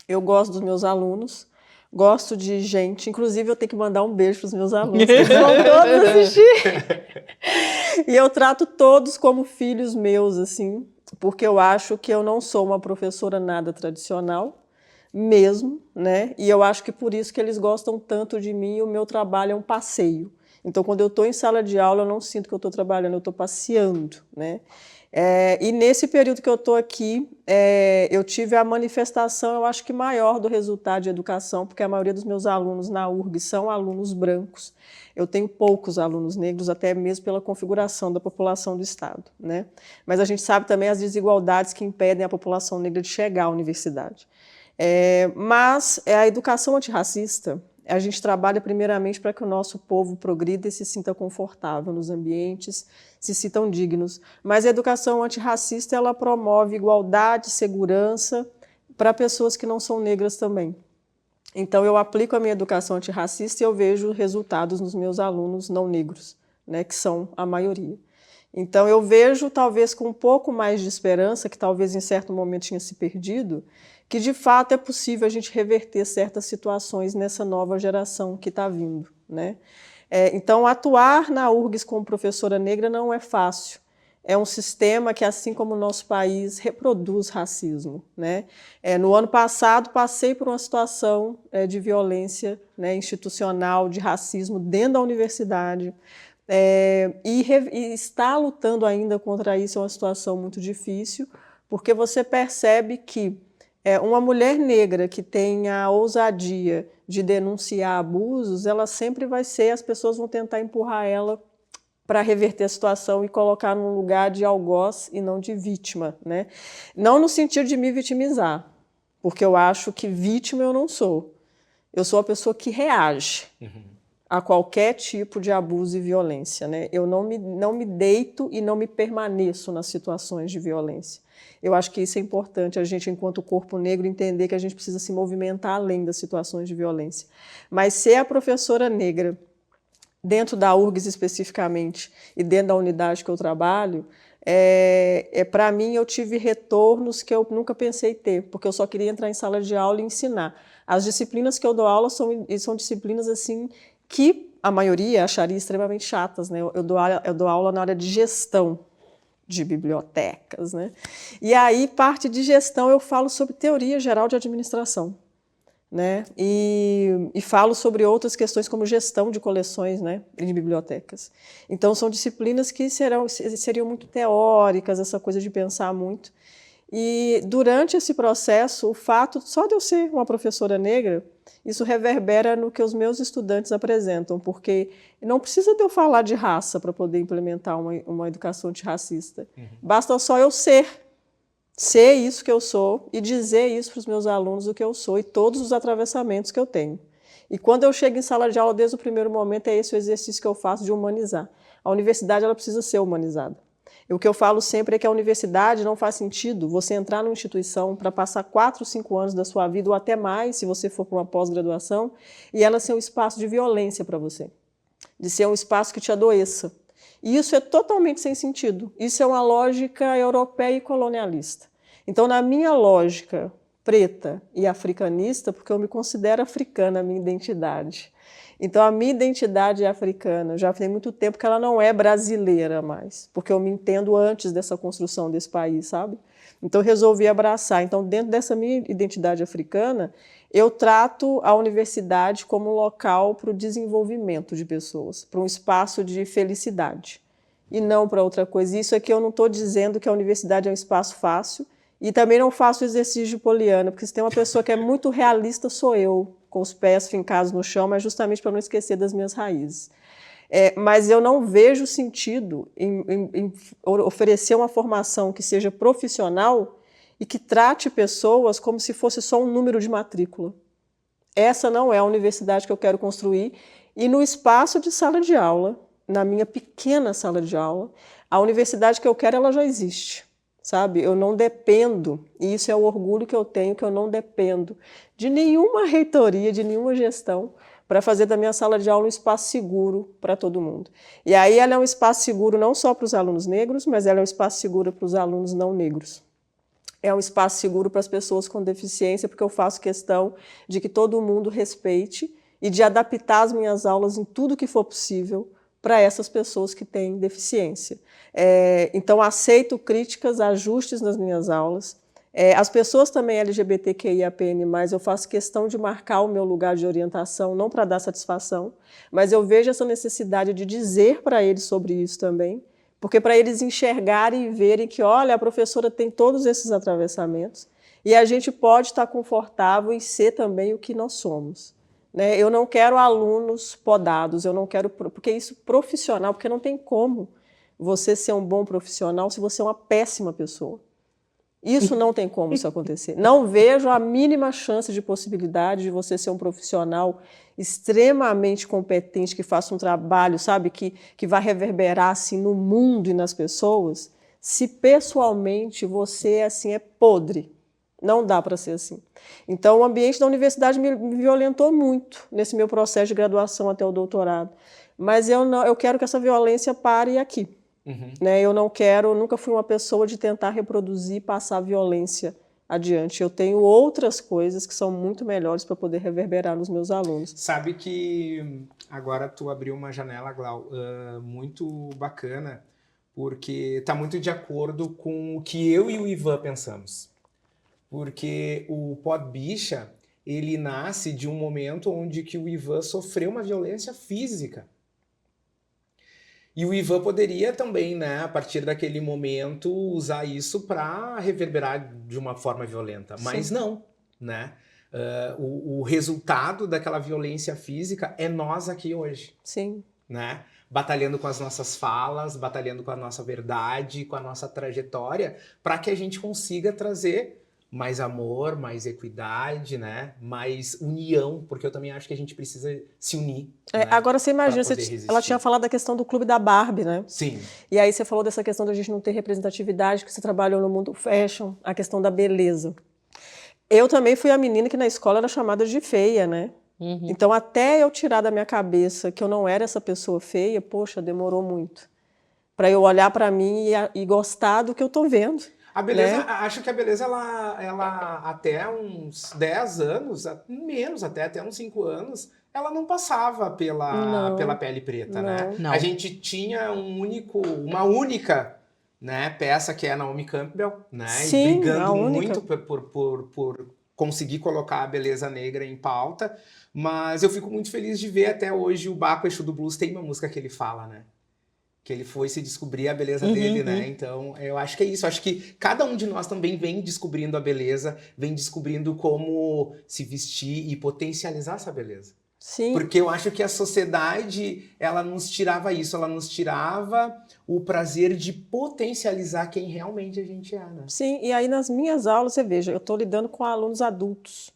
Eu gosto dos meus alunos, gosto de gente. Inclusive, eu tenho que mandar um beijo para os meus alunos, que eles vão todos assistir. E eu trato todos como filhos meus, assim, porque eu acho que eu não sou uma professora nada tradicional, mesmo, né? E eu acho que por isso que eles gostam tanto de mim e o meu trabalho é um passeio. Então, quando eu estou em sala de aula, eu não sinto que eu estou trabalhando, eu estou passeando, né? E nesse período que eu estou aqui, eu tive a manifestação, eu acho que maior do resultado de educação, porque a maioria dos meus alunos na URG são alunos brancos. Eu tenho poucos alunos negros, até mesmo pela configuração da população do Estado, né? Mas a gente sabe também as desigualdades que impedem a população negra de chegar à universidade. Mas a educação antirracista, a gente trabalha primeiramente para que o nosso povo progrida e se sinta confortável nos ambientes, se sintam dignos. Mas a educação antirracista, ela promove igualdade, segurança para pessoas que não são negras também. Então, eu aplico a minha educação antirracista e eu vejo resultados nos meus alunos não negros, né, que são a maioria. Então, eu vejo, talvez com um pouco mais de esperança, que talvez em certo momento tinha se perdido, que de fato é possível a gente reverter certas situações nessa nova geração que está vindo, né? Então, atuar na URGS como professora negra não é fácil. É um sistema que, assim como o nosso país, reproduz racismo, né? No ano passado, passei por uma situação de violência, né, institucional, de racismo dentro da universidade. E estar lutando ainda contra isso é uma situação muito difícil, porque você percebe que uma mulher negra que tenha a ousadia de denunciar abusos, ela sempre vai ser, as pessoas vão tentar empurrar ela para reverter a situação e colocar num lugar de algoz e não de vítima, né? Não no sentido de me vitimizar, porque eu acho que vítima eu não sou. Eu sou a pessoa que reage a qualquer tipo de abuso e violência, né? Eu não me deito e não me permaneço nas situações de violência. Eu acho que isso é importante, a gente, enquanto corpo negro, entender que a gente precisa se movimentar além das situações de violência. Mas ser a professora negra, dentro da URGS especificamente, e dentro da unidade que eu trabalho, para mim, eu tive retornos que eu nunca pensei ter, porque eu só queria entrar em sala de aula e ensinar. As disciplinas que eu dou aula são disciplinas assim que a maioria acharia extremamente chatas, né? Eu dou aula na área de gestão de bibliotecas, né? E aí, parte de gestão, eu falo sobre teoria geral de administração, né? E falo sobre outras questões como gestão de coleções, né, de bibliotecas. Então, são disciplinas que seriam muito teóricas, essa coisa de pensar muito. E durante esse processo, o fato só de eu ser uma professora negra, isso reverbera no que os meus estudantes apresentam, porque não precisa de eu falar de raça para poder implementar uma educação antirracista. Basta só eu ser isso que eu sou e dizer isso para os meus alunos o que eu sou e todos os atravessamentos que eu tenho. E quando eu chego em sala de aula, desde o primeiro momento, é esse o exercício que eu faço de humanizar. A universidade ela precisa ser humanizada. E o que eu falo sempre é que a universidade não faz sentido você entrar numa instituição para passar 4, 5 anos da sua vida, ou até mais, se você for para uma pós-graduação, e ela ser um espaço de violência para você, de ser um espaço que te adoeça. E isso é totalmente sem sentido. Isso é uma lógica europeia e colonialista. Então, na minha lógica preta e africanista, porque eu me considero africana, a minha identidade. Então, a minha identidade é africana. Já tem muito tempo que ela não é brasileira mais, porque eu me entendo antes dessa construção desse país, sabe? Então, eu resolvi abraçar. Então, dentro dessa minha identidade africana, eu trato a universidade como um local para o desenvolvimento de pessoas, para um espaço de felicidade, e não para outra coisa. Isso aqui eu não estou dizendo que a universidade é um espaço fácil, e também não faço exercício de poliana, porque se tem uma pessoa que é muito realista, sou eu, com os pés fincados no chão, mas justamente para não esquecer das minhas raízes. Mas eu não vejo sentido em oferecer uma formação que seja profissional e que trate pessoas como se fosse só um número de matrícula. Essa não é a universidade que eu quero construir. E no espaço de sala de aula, na minha pequena sala de aula, a universidade que eu quero, ela já existe. Sabe? Eu não dependo, e isso é o orgulho que eu tenho, que eu não dependo de nenhuma reitoria, de nenhuma gestão, para fazer da minha sala de aula um espaço seguro para todo mundo. E aí ela é um espaço seguro não só para os alunos negros, mas ela é um espaço seguro para os alunos não negros. É um espaço seguro para as pessoas com deficiência, porque eu faço questão de que todo mundo respeite e de adaptar as minhas aulas em tudo que for possível para essas pessoas que têm deficiência. Então, aceito críticas, ajustes nas minhas aulas. As pessoas também LGBTQIAPN+, eu faço questão de marcar o meu lugar de orientação, não para dar satisfação, mas eu vejo essa necessidade de dizer para eles sobre isso também, porque para eles enxergarem e verem que, olha, a professora tem todos esses atravessamentos e a gente pode estar confortável em ser também o que nós somos. Né? Eu não quero alunos podados, eu não quero, porque isso profissional, porque não tem como você ser um bom profissional se você é uma péssima pessoa. Isso não tem como isso acontecer. Não vejo a mínima chance de possibilidade de você ser um profissional extremamente competente, que faça um trabalho, sabe, que vai reverberar assim, no mundo e nas pessoas, se pessoalmente você assim, é podre. Não dá para ser assim. Então, o ambiente da universidade me violentou muito nesse meu processo de graduação até o doutorado. Mas eu quero que essa violência pare aqui. né? Eu nunca fui uma pessoa de tentar reproduzir e passar violência adiante. Eu tenho outras coisas que são muito melhores para poder reverberar nos meus alunos. Sabe que agora tu abriu uma janela, Glau, muito bacana, porque está muito de acordo com o que eu e o Ivan pensamos. Porque o Pod Bicha, ele nasce de um momento onde que o Ivan sofreu uma violência física. E o Ivan poderia também, né, a partir daquele momento, usar isso para reverberar de uma forma violenta. Mas não, né? O resultado daquela violência física é nós aqui hoje. Sim. Né? Batalhando com as nossas falas, batalhando com a nossa verdade, com a nossa trajetória, para que a gente consiga trazer mais amor, mais equidade, né? Mais união, porque eu também acho que a gente precisa se unir. Né? Agora você imagina, ela tinha falado da questão do Clube da Barbie, né? Sim. E aí você falou dessa questão da gente não ter representatividade, que você trabalhou no mundo fashion, a questão da beleza. Eu também fui a menina que na escola era chamada de feia, né? Então, até eu tirar da minha cabeça que eu não era essa pessoa feia, poxa, demorou muito. Para eu olhar para mim e gostar do que eu tô vendo. A beleza, né? Acho que a beleza, ela até uns 10 anos, menos até uns 5 anos, ela não passava pela pele preta, né? Não. A gente tinha uma única, né, peça que é a Naomi Campbell, né? Sim, e brigando muito por conseguir colocar a beleza negra em pauta, mas eu fico muito feliz de ver até hoje o Baco Exu do Blues tem uma música que ele fala, né? Que ele foi se descobrir a beleza dele, né? Então, eu acho que é isso. Eu acho que cada um de nós também vem descobrindo a beleza, vem descobrindo como se vestir e potencializar essa beleza. Sim. Porque eu acho que a sociedade, ela nos tirava isso, ela nos tirava o prazer de potencializar quem realmente a gente é, né? Sim, e aí nas minhas aulas, você veja, eu estou lidando com alunos adultos.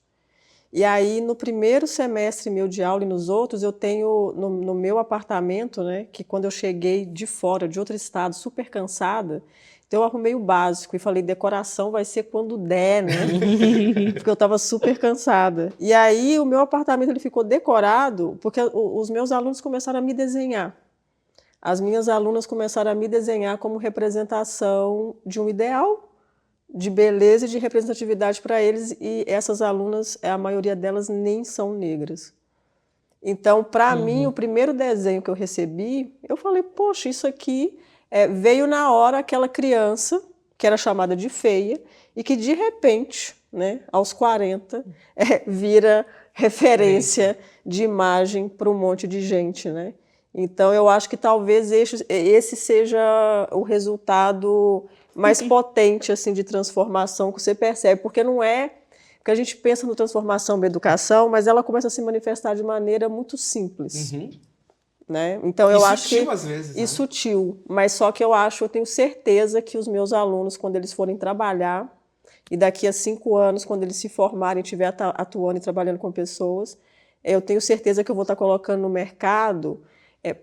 E aí, no primeiro semestre meu de aula e nos outros, eu tenho no meu apartamento, né, que quando eu cheguei de fora, de outro estado, super cansada, então eu arrumei o básico e falei, decoração vai ser quando der, né? Porque eu estava super cansada. E aí, o meu apartamento ele ficou decorado porque os meus alunos começaram a me desenhar. As minhas alunas começaram a me desenhar como representação de um ideal, de beleza e de representatividade para eles, e essas alunas, a maioria delas nem são negras. Então, para mim, o primeiro desenho que eu recebi, eu falei, poxa, isso aqui veio na hora aquela criança, que era chamada de feia, e que de repente, né, aos 40, vira referência de imagem para um monte de gente, né? Então, eu acho que talvez esse seja o resultado mais potente assim, de transformação que você percebe, porque não é... Porque a gente pensa no transformação da educação, mas ela começa a se manifestar de maneira muito simples. Né? Então, eu acho que... às vezes, e né? sutil, mas só que eu tenho certeza que os meus alunos, quando eles forem trabalhar, e daqui a 5 anos, quando eles se formarem, estiver atuando e trabalhando com pessoas, eu tenho certeza que eu vou estar colocando no mercado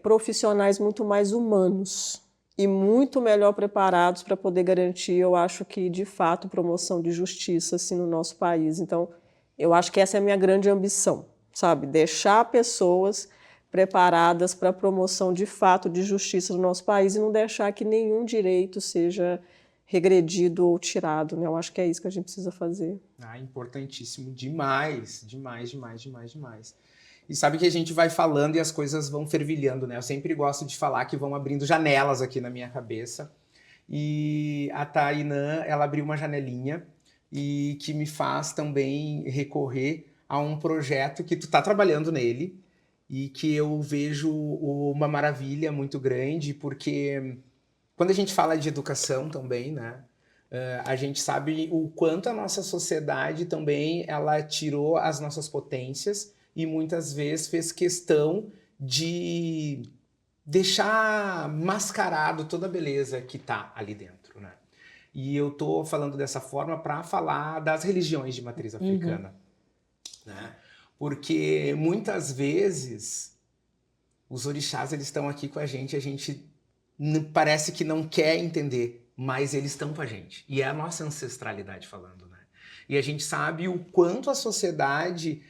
profissionais muito mais humanos e muito melhor preparados para poder garantir, eu acho que, de fato, promoção de justiça assim, no nosso país. Então, eu acho que essa é a minha grande ambição, sabe? Deixar pessoas preparadas para a promoção, de fato, de justiça no nosso país e não deixar que nenhum direito seja regredido ou tirado, né? Eu acho que é isso que a gente precisa fazer. Importantíssimo. Demais, demais, demais, demais, demais. E sabe que a gente vai falando e as coisas vão fervilhando, né? Eu sempre gosto de falar que vão abrindo janelas aqui na minha cabeça. E a Tainã, ela abriu uma janelinha e que me faz também recorrer a um projeto que tu tá trabalhando nele e que eu vejo uma maravilha muito grande, porque quando a gente fala de educação também, né? A gente sabe o quanto a nossa sociedade também ela tirou as nossas potências e muitas vezes fez questão de deixar mascarado toda a beleza que está ali dentro, né? E eu tô falando dessa forma para falar das religiões de matriz africana, né? Porque muitas vezes os orixás eles estão aqui com a gente parece que não quer entender, mas eles estão com a gente. E é a nossa ancestralidade falando, né? E a gente sabe o quanto a sociedade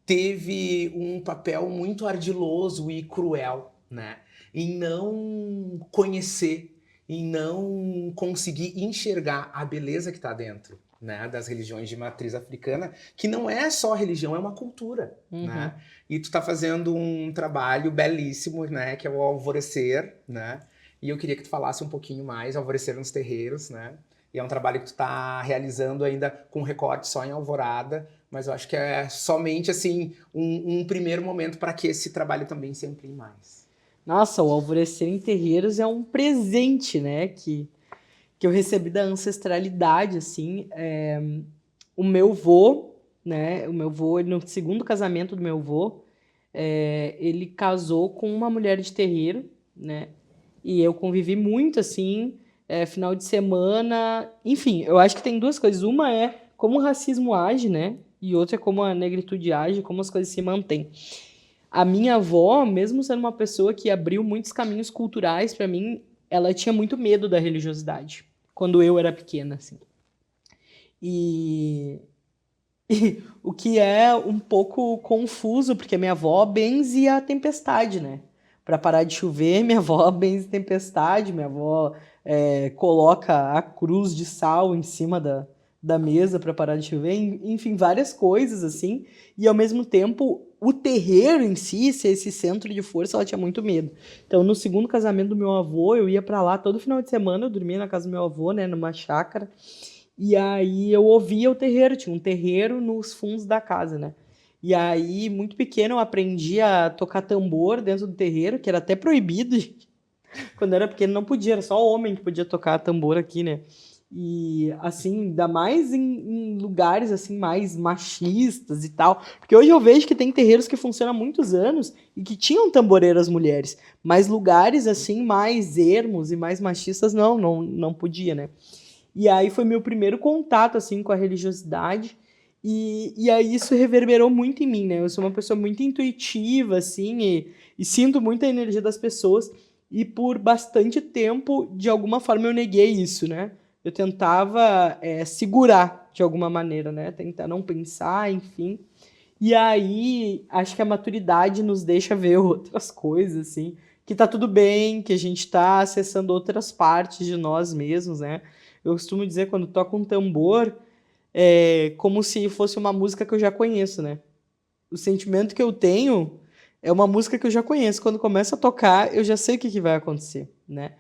teve um papel muito ardiloso e cruel, né? Em não conhecer, em não conseguir enxergar a beleza que está dentro, né, das religiões de matriz africana, que não é só religião, é uma cultura, né? E tu tá fazendo um trabalho belíssimo, né, que é o Alvorecer, né? E eu queria que tu falasse um pouquinho mais, Alvorecer nos Terreiros, né? E é um trabalho que tu tá realizando ainda com recorte só em Alvorada, mas eu acho que é somente, assim, um primeiro momento para que esse trabalho também se amplie mais. Nossa, o Alvorecer em Terreiros é um presente, né, que eu recebi da ancestralidade, assim. O meu vô, né, no segundo casamento do meu vô, ele casou com uma mulher de terreiro, né, e eu convivi muito, assim, final de semana, enfim, eu acho que tem duas coisas. Uma é como o racismo age, né, e outra é como a negritude age, como as coisas se mantêm. A minha avó, mesmo sendo uma pessoa que abriu muitos caminhos culturais para mim, ela tinha muito medo da religiosidade, quando eu era pequena, assim. E o que é um pouco confuso, porque minha avó benzia a tempestade, né? Para parar de chover, minha avó benze tempestade, minha avó coloca a cruz de sal em cima da mesa para parar de chover, enfim, várias coisas assim. E ao mesmo tempo, o terreiro em si, ser esse centro de força, ela tinha muito medo. Então, no segundo casamento do meu avô, eu ia para lá todo final de semana, eu dormia na casa do meu avô, né, numa chácara. E aí eu ouvia o terreiro, tinha um terreiro nos fundos da casa, né? E aí, muito pequeno, eu aprendi a tocar tambor dentro do terreiro, que era até proibido. Quando eu era pequeno não podia, era só homem que podia tocar tambor aqui, né? E assim, ainda mais em lugares assim mais machistas e tal. Porque hoje eu vejo que tem terreiros que funcionam há muitos anos e que tinham tamboreiras mulheres, mas lugares assim mais ermos e mais machistas não podia, né? E aí foi meu primeiro contato, assim, com a religiosidade. E aí isso reverberou muito em mim, né? Eu sou uma pessoa muito intuitiva, assim, e sinto muito a energia das pessoas. E por bastante tempo, de alguma forma, eu neguei isso, né? Eu tentava segurar, de alguma maneira, né? Tentar não pensar, enfim. E aí, acho que a maturidade nos deixa ver outras coisas, assim. Que tá tudo bem, que a gente tá acessando outras partes de nós mesmos, né? Eu costumo dizer, quando toco um tambor, é como se fosse uma música que eu já conheço, né? O sentimento que eu tenho é uma música que eu já conheço. Quando começa a tocar, eu já sei o que vai acontecer, né?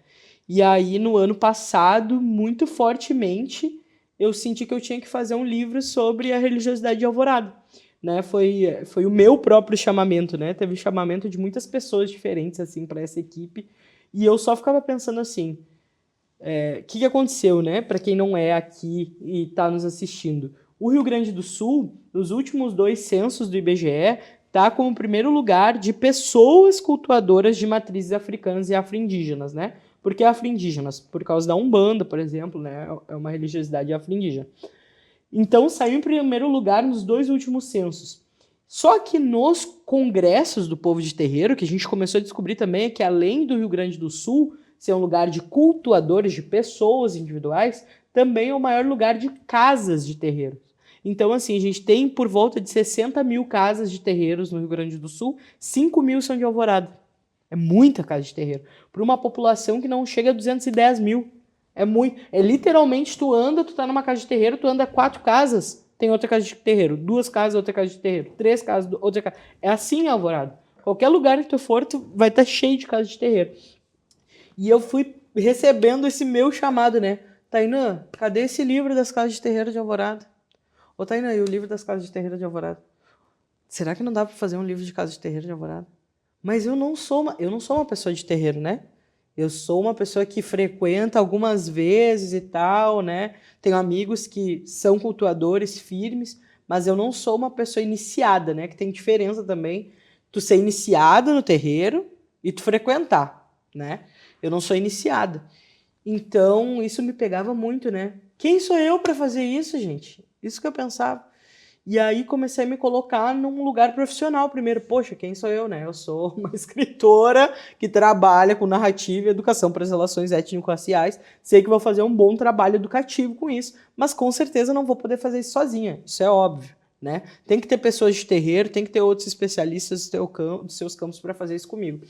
E aí, no ano passado, muito fortemente, eu senti que eu tinha que fazer um livro sobre a religiosidade de Alvorada, né? Foi o meu próprio chamamento, né? Teve chamamento de muitas pessoas diferentes, assim, para essa equipe. E eu só ficava pensando assim... O que aconteceu, né? Para quem não é aqui e está nos assistindo. O Rio Grande do Sul, nos últimos 2 censos do IBGE, está como primeiro lugar de pessoas cultuadoras de matrizes africanas e afro-indígenas, né? Por que afro-indígenas? Por causa da Umbanda, por exemplo, né? É uma religiosidade afro-indígena. Então, saiu em primeiro lugar nos 2 últimos censos. Só que nos congressos do povo de terreiro, que a gente começou a descobrir também, é que além do Rio Grande do Sul ser um lugar de cultuadores, de pessoas individuais, também é o maior lugar de casas de terreiros. Então, assim, a gente tem por volta de 60 mil casas de terreiros no Rio Grande do Sul, 5 mil são de Alvorada. É muita casa de terreiro. Para uma população que não chega a 210 mil. É literalmente, tu tá numa casa de terreiro, tu anda 4 casas, tem outra casa de terreiro. 2 casas, outra casa de terreiro. 3 casas, outra casa. É assim em Alvorada. Qualquer lugar que tu for, tu vai estar cheio de casa de terreiro. E eu fui recebendo esse meu chamado, né? Tainã, cadê esse livro das casas de terreiro de Alvorada? Ô, Tainã, e o livro das casas de terreiro de Alvorada? Será que não dá para fazer um livro de casa de terreiro de Alvorada? Mas eu não sou uma pessoa de terreiro, né? Eu sou uma pessoa que frequenta algumas vezes e tal, né? Tenho amigos que são cultuadores firmes, mas eu não sou uma pessoa iniciada, né? Que tem diferença também tu ser iniciado no terreiro e tu frequentar, né? Eu não sou iniciada. Então, isso me pegava muito, né? Quem sou eu para fazer isso, gente? Isso que eu pensava. E aí comecei a me colocar num lugar profissional primeiro. Poxa, quem sou eu, né? Eu sou uma escritora que trabalha com narrativa e educação para as relações étnico-raciais. Sei que vou fazer um bom trabalho educativo com isso, mas com certeza não vou poder fazer isso sozinha. Isso é óbvio, né? Tem que ter pessoas de terreiro, tem que ter outros especialistas dos seus campos para fazer isso comigo.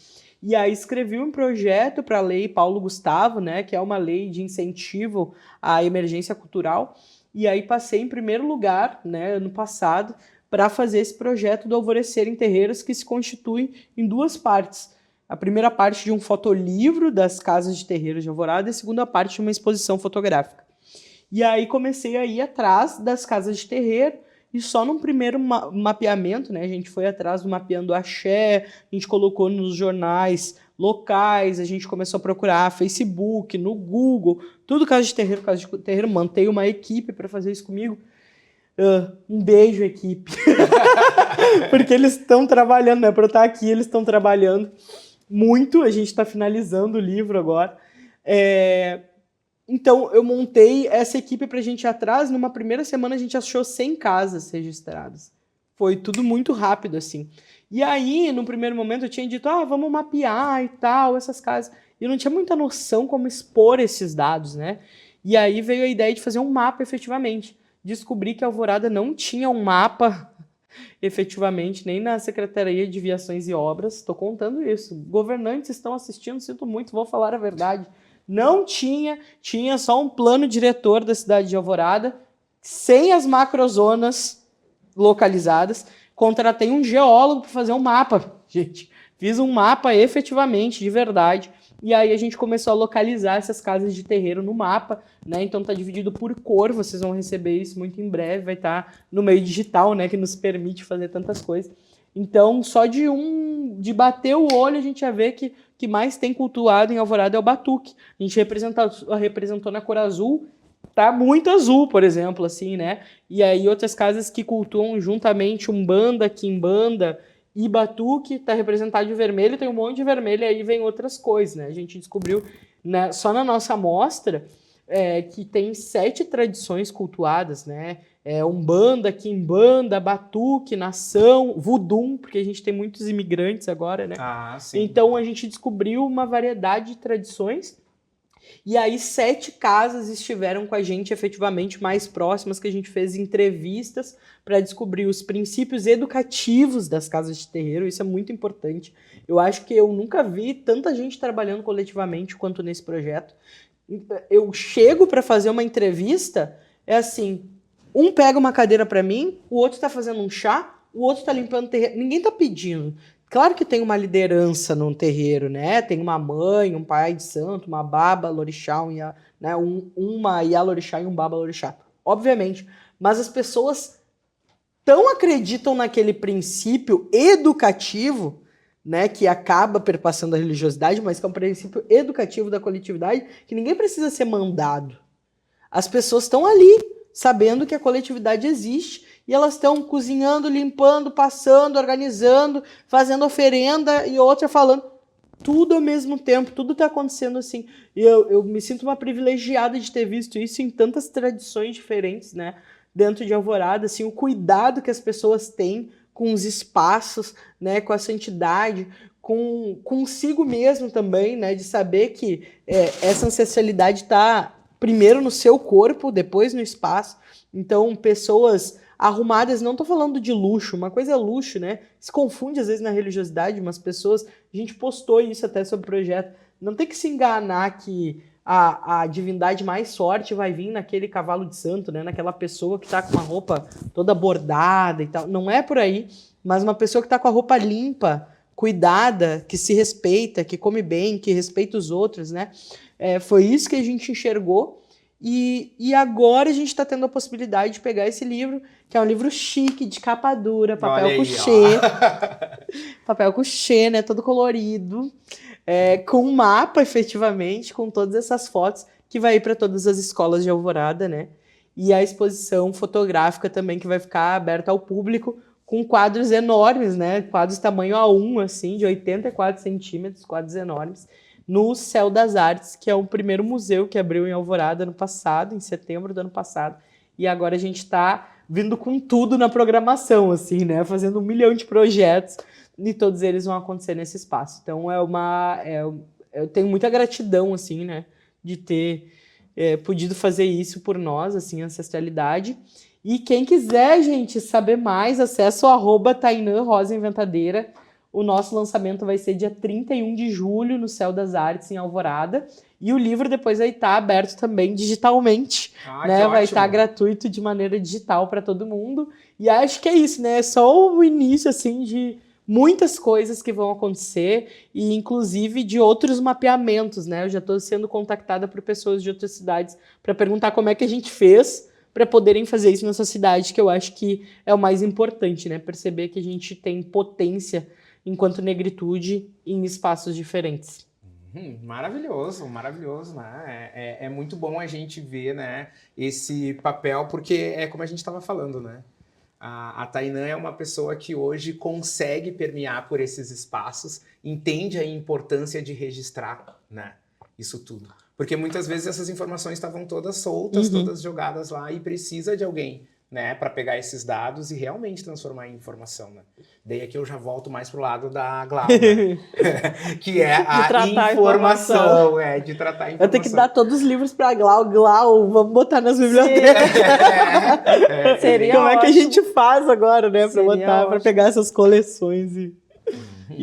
E aí escrevi um projeto para a Lei Paulo Gustavo, né, que é uma lei de incentivo à emergência cultural. E aí passei em primeiro lugar, né, ano passado, para fazer esse projeto do Alvorecer em Terreiros, que se constitui em 2 partes. A primeira parte de um fotolivro das casas de terreiros de Alvorada e a segunda parte de uma exposição fotográfica. E aí comecei a ir atrás das casas de terreiro e só num primeiro mapeamento, né, a gente foi atrás do Mapeando Axé, a gente colocou nos jornais locais, a gente começou a procurar Facebook, no Google, tudo casa de terreiro, mantei uma equipe para fazer isso comigo. Um beijo, equipe. Porque eles estão trabalhando, né? Para eu estar aqui, eles estão trabalhando muito. A gente está finalizando o livro agora. Então, eu montei essa equipe para a gente ir atrás. Numa primeira semana, a gente achou 100 casas registradas. Foi tudo muito rápido, assim. E aí, no primeiro momento, eu tinha dito, vamos mapear e tal, essas casas. E eu não tinha muita noção como expor esses dados, né? E aí veio a ideia de fazer um mapa, efetivamente. Descobri que a Alvorada não tinha um mapa, efetivamente, nem na Secretaria de Viações e Obras. Estou contando isso. Governantes estão assistindo, sinto muito, vou falar a verdade. Não tinha só um plano diretor da cidade de Alvorada, sem as macrozonas localizadas. Contratei um geólogo para fazer um mapa, gente. Fiz um mapa efetivamente, de verdade. E aí a gente começou a localizar essas casas de terreiro no mapa, né? Então tá dividido por cor, vocês vão receber isso muito em breve, vai estar no meio digital, né? Que nos permite fazer tantas coisas. Então, só de bater o olho, a gente já vê que o que mais tem cultuado em Alvorada é o batuque. A gente representou na cor azul, tá muito azul, por exemplo, assim, né? E aí outras casas que cultuam juntamente Umbanda, Quimbanda e batuque, tá representado de vermelho, tem um monte de vermelho, e aí vem outras coisas, né? A gente descobriu, né, só na nossa amostra que tem 7 tradições cultuadas, né? Umbanda, Quimbanda, batuque, nação, voodoo, porque a gente tem muitos imigrantes agora, né? Sim. Então a gente descobriu uma variedade de tradições. E aí 7 casas estiveram com a gente efetivamente mais próximas, que a gente fez entrevistas para descobrir os princípios educativos das casas de terreiro. Isso é muito importante. Eu acho que eu nunca vi tanta gente trabalhando coletivamente quanto nesse projeto. Eu chego para fazer uma entrevista, é assim, um pega uma cadeira para mim, o outro está fazendo um chá, o outro está limpando o terreiro. Ninguém está pedindo. Claro que tem uma liderança num terreiro, né? Tem uma mãe, um pai de santo, uma baba lorixá, uma iá lorixá e um baba lorixá. Obviamente. Mas as pessoas tão acreditam naquele princípio educativo, né? Que acaba perpassando a religiosidade, mas que é um princípio educativo da coletividade, que ninguém precisa ser mandado. As pessoas estão ali, sabendo que a coletividade existe, e elas estão cozinhando, limpando, passando, organizando, fazendo oferenda e outra falando. Tudo ao mesmo tempo, tudo está acontecendo assim. E eu me sinto uma privilegiada de ter visto isso em tantas tradições diferentes, né? Dentro de Alvorada, assim, o cuidado que as pessoas têm com os espaços, né? Com a santidade, consigo mesmo também, né? De saber que essa ancestralidade está primeiro no seu corpo, depois no espaço. Então, pessoas arrumadas, não tô falando de luxo, uma coisa é luxo, né? Se confunde às vezes na religiosidade, umas pessoas, a gente postou isso até sobre o projeto, não tem que se enganar que a divindade mais forte vai vir naquele cavalo de santo, né? Naquela pessoa que tá com uma roupa toda bordada e tal, não é por aí, mas uma pessoa que tá com a roupa limpa, cuidada, que se respeita, que come bem, que respeita os outros, né? Foi isso que a gente enxergou. E agora a gente está tendo a possibilidade de pegar esse livro, que é um livro chique, de capa dura, papel couché. Papel couché, né? Todo colorido. Com um mapa, efetivamente, com todas essas fotos, que vai ir para todas as escolas de Alvorada, né? E a exposição fotográfica também, que vai ficar aberta ao público, com quadros enormes, né? Quadros tamanho A1, assim, de 84 centímetros, quadros enormes. No Céu das Artes, que é o primeiro museu que abriu em Alvorada ano passado, em setembro do ano passado. E agora a gente está vindo com tudo na programação, assim, né? Fazendo 1 milhão de projetos e todos eles vão acontecer nesse espaço. Então eu tenho muita gratidão, assim, né? De ter podido fazer isso por nós, assim, ancestralidade. E quem quiser, gente, saber mais, acesse o @Tainã Rosa Inventadeira, O nosso lançamento vai ser dia 31 de julho no Céu das Artes, em Alvorada. E o livro depois vai estar aberto também digitalmente, né? Vai estar gratuito de maneira digital para todo mundo. E acho que é isso, né? É só o início, assim, de muitas coisas que vão acontecer e, inclusive, de outros mapeamentos, né? Eu já estou sendo contactada por pessoas de outras cidades para perguntar como é que a gente fez para poderem fazer isso na sua cidade, que eu acho que é o mais importante, né? Perceber que a gente tem potência enquanto negritude em espaços diferentes. Maravilhoso, maravilhoso, né? É muito bom a gente ver, né, esse papel, porque é como a gente estava falando, né? A Tainã é uma pessoa que hoje consegue permear por esses espaços, entende a importância de registrar, né, isso tudo. Porque muitas vezes essas informações estavam todas soltas, todas jogadas lá, e precisa de alguém, né, para pegar esses dados e realmente transformar em informação, né? Daí aqui eu já volto mais pro lado da Glau, né? Que é a informação, de tratar a informação. Eu tenho que dar todos os livros pra Glau, vamos botar nas bibliotecas. Seria Como ótimo. É que a gente faz agora, né, pra botar, para pegar essas coleções e